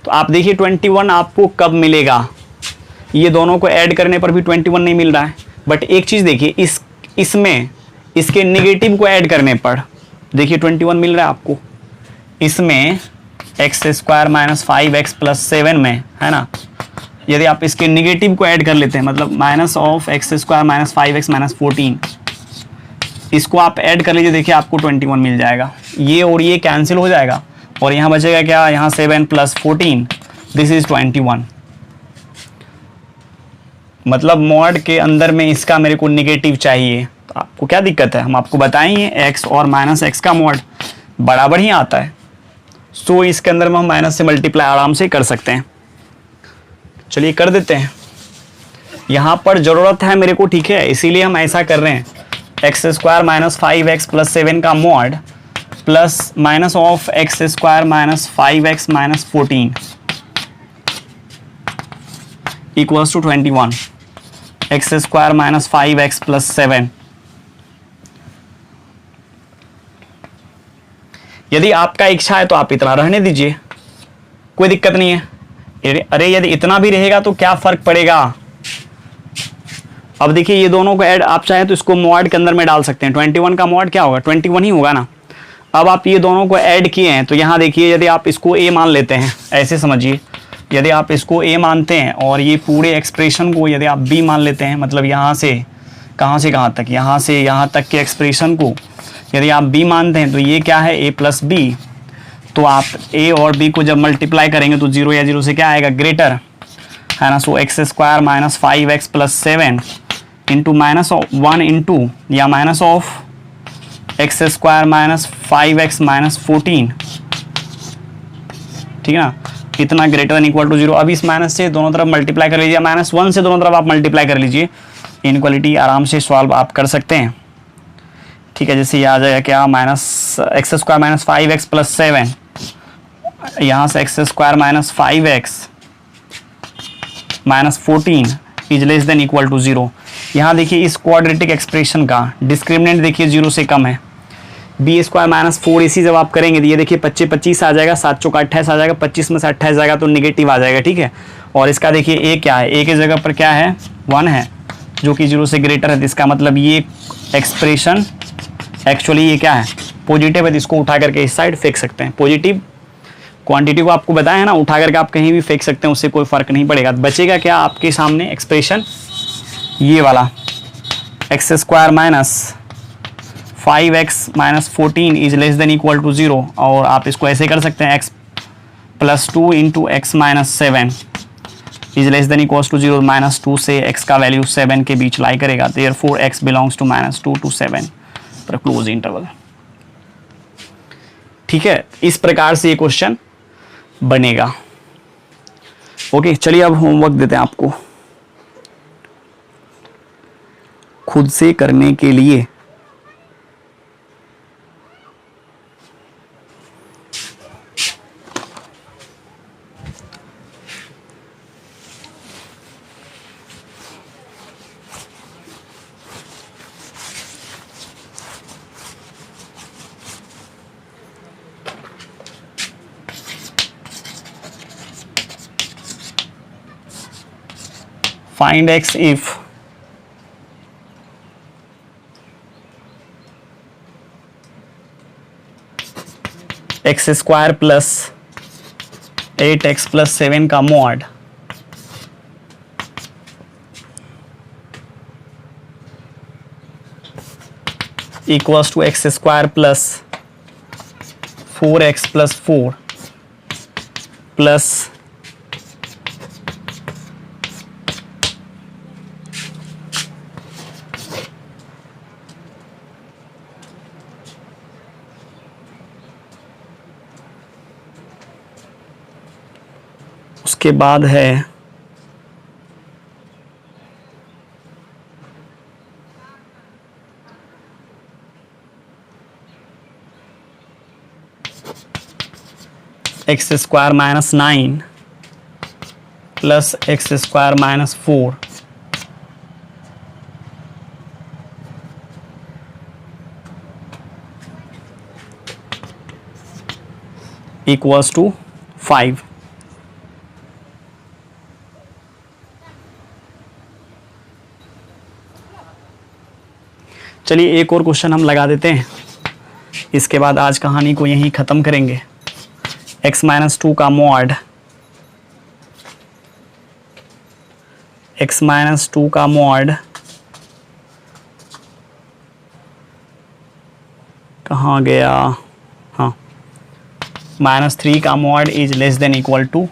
तो आप देखिए 21 आपको कब मिलेगा, ये दोनों को ऐड करने पर भी 21 नहीं मिल रहा है। बट एक चीज़ देखिए, इसमें इसके नेगेटिव को ऐड करने पर देखिए 21 मिल रहा है आपको। इसमें x square minus 5x plus 7 में, है ना, यदि आप इसके नेगेटिव को ऐड कर लेते हैं, मतलब minus of x square minus 5x minus 14, इसको आप ऐड कर लीजिए, देखिए आपको 21 मिल जाएगा। ये और ये कैंसिल हो जाएगा और यहाँ बचेगा क्या, यहाँ 7 प्लस 14, दिस इज 21। मतलब मॉड के अंदर में इसका मेरे को नेगेटिव चाहिए, तो आपको क्या दिक्कत है, हम आपको बताएंगे एक्स और माइनस एक्स का मॉड बराबर ही आता है। सो इसके अंदर में हम माइनस से मल्टीप्लाई आराम से कर सकते हैं। चलिए कर देते हैं, यहाँ पर ज़रूरत है मेरे को, ठीक है, इसीलिए हम ऐसा कर रहे हैं। X square minus 5x plus 7 का mod plus minus of x square minus 5x minus 14 equals to 21, x square minus 5x plus 7। यदि आपका इच्छा है तो आप इतना रहने दीजिए, कोई दिक्कत नहीं है। अरे यदि इतना भी रहेगा तो क्या फर्क पड़ेगा। अब देखिए ये दोनों को ऐड, आप चाहें तो इसको मॉड के अंदर में डाल सकते हैं। 21 का मॉड क्या होगा, 21 ही होगा ना। अब आप ये दोनों को ऐड किए हैं तो यहाँ देखिए, यदि आप इसको a मान लेते हैं, ऐसे समझिए, यदि आप इसको a मानते हैं और ये पूरे एक्सप्रेशन को यदि आप b मान लेते हैं, मतलब यहाँ से कहाँ तक, यहाँ से यहाँ तक के एक्सप्रेशन को यदि आप b मानते हैं तो ये क्या है, a प्लस बी। तो आप a और b को जब मल्टीप्लाई करेंगे तो 0 या 0 से क्या आएगा, ग्रेटर, है ना। So x square minus 5x plus 7 into minus 1 into या minus of x square minus 5x minus 14, ठीक है ना, इतना ग्रेटर देन इक्वल टू 0। अब इस माइनस से दोनों तरफ मल्टीप्लाई कर लीजिए, -1 से दोनों तरफ आप मल्टीप्लाई कर लीजिए, इनक्वालिटी आराम से सॉल्व आप कर सकते हैं। ठीक है, जैसे ये आ जाएगा क्या, minus x square minus 5x plus 7, यहाँ से x square minus 5x minus 14 is less than equal to 0। यहाँ देखिए इस क्वाड्रेटिक एक्सप्रेशन का डिस्क्रिमिनेंट देखिए 0 से कम है। बी स्क्वायर माइनस 4 इसी जब आप करेंगे तो ये देखिए 25 आ जाएगा, 7 चौका 28 आ जाएगा, 25 में से 28 जाएगा तो निगेटिव आ जाएगा। ठीक है, और इसका देखिए ए क्या है, ए की जगह पर क्या है, 1 है, जो कि 0 से ग्रेटर है। इसका मतलब ये एक्सप्रेशन एक्चुअली ये क्या है, पॉजिटिव है। तो इसको उठा करके इस साइड फेंक सकते हैं। पॉजिटिव क्वांटिटी को आपको बताया है ना, उठा करके आप कहीं भी फेंक सकते हैं, उससे कोई फर्क नहीं पड़ेगा। बचेगा क्या आपके सामने एक्सप्रेशन, ये वाला x square minus 5x minus 14 is less than equal to 0, और आप इसको ऐसे कर सकते हैं x plus 2 into x minus 7 is less than equals to 0, -2 से x का वैल्यू 7 के बीच लाई करेगा, therefore x belongs to -2 to 7 पर क्लोज इंटरवल। ठीक है, इस प्रकार से ये क्वेश्चन बनेगा। ओके, चलिए अब होमवर्क देते हैं आपको खुद से करने के लिए। Find x if x square plus 8x plus 7 का mod equals to x square plus 4x plus 4 plus उसके बाद है x square minus 9 plus x square minus 4 equals to 5। चलिए एक और क्वेश्चन हम लगा देते हैं, इसके बाद आज कहानी को यहीं ख़त्म करेंगे। x माइनस 2 का मॉड, x माइनस 2 का मॉड कहाँ गया, हाँ, -3 का mod is less than equal to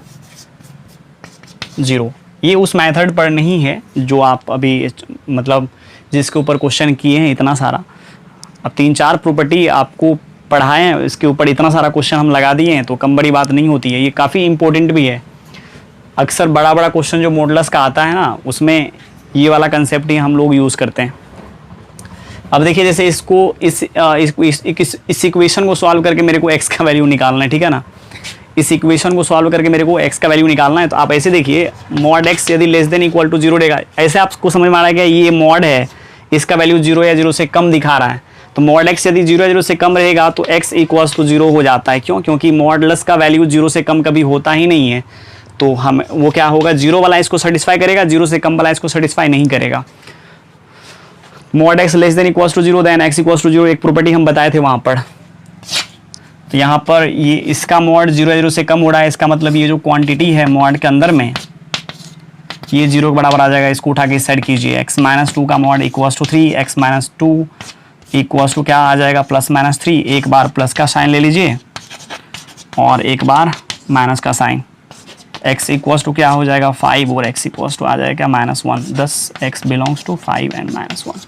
0। ये उस मेथड पर नहीं है जो आप अभी मतलब जिसके ऊपर क्वेश्चन किए हैं इतना सारा। अब 3-4 प्रॉपर्टी आपको पढ़ाए हैं, इसके ऊपर इतना सारा क्वेश्चन हम लगा दिए हैं, तो कम बड़ी बात नहीं होती है। ये काफ़ी इंपॉर्टेंट भी है। अक्सर बड़ा बड़ा क्वेश्चन जो मॉडुलस का आता है ना, उसमें ये वाला कंसेप्ट ही हम लोग यूज़ करते हैं। अब देखिए, जैसे इसको इस इक्वेशन को सॉल्व करके मेरे को x का वैल्यू निकालना है, ठीक है ना। इस इक्वेशन को सॉल्व करके मेरे को x का वैल्यू निकालना है, तो आप ऐसे देखिए, मॉड x यदि लेस देन इक्वल टू 0 देगा, ऐसे आपको समझ में आ रहा है कि ये मॉड है, इसका वैल्यू 0 या 0 से कम दिखा रहा है, तो मॉड x यदि 0 या 0 से कम रहेगा तो x इक्वल्स टू 0 हो जाता है। क्यों? क्योंकि मॉडुलस का वैल्यू 0 से कम कभी होता ही नहीं है। तो हम वो क्या होगा, 0 वाला इसको सेटिस्फाई करेगा, 0 से कम वाला इसको सेटिस्फाई नहीं करेगा। Mod x less than equals to 0 then x equals to 0 एक प्रॉपर्टी हम बताए थे वहाँ पर। तो यहाँ पर ये इसका मॉड 0 या 0 से कम हो रहा है, इसका मतलब ये जो क्वांटिटी है मॉड के अंदर में, ये 0 के बराबर आ जाएगा। इसको उठा के इस साइड कीजिए, x माइनस 2 का mod equals to 3, x minus 2 equals to क्या आ जाएगा, प्लस माइनस 3। एक बार प्लस का साइन ले लीजिए और एक बार माइनस का साइन। x इक्वल्स टू क्या हो जाएगा, 5, और x इक्वल्स टू आ जाएगा -1। thus x belongs to 5 and -1।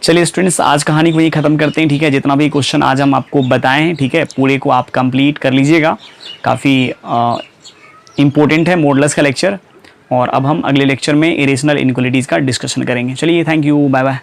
चलिए स्टूडेंट्स, आज कहानी को यही ख़त्म करते हैं, ठीक है। जितना भी क्वेश्चन आज हम आपको बताएं हैं, ठीक है, पूरे को आप कंप्लीट कर लीजिएगा। काफ़ी इम्पोर्टेंट है मॉडुलस का लेक्चर। और अब हम अगले लेक्चर में इरेशनल इनइक्वालिटीज़ का डिस्कशन करेंगे। चलिए, थैंक यू, बाय बाय।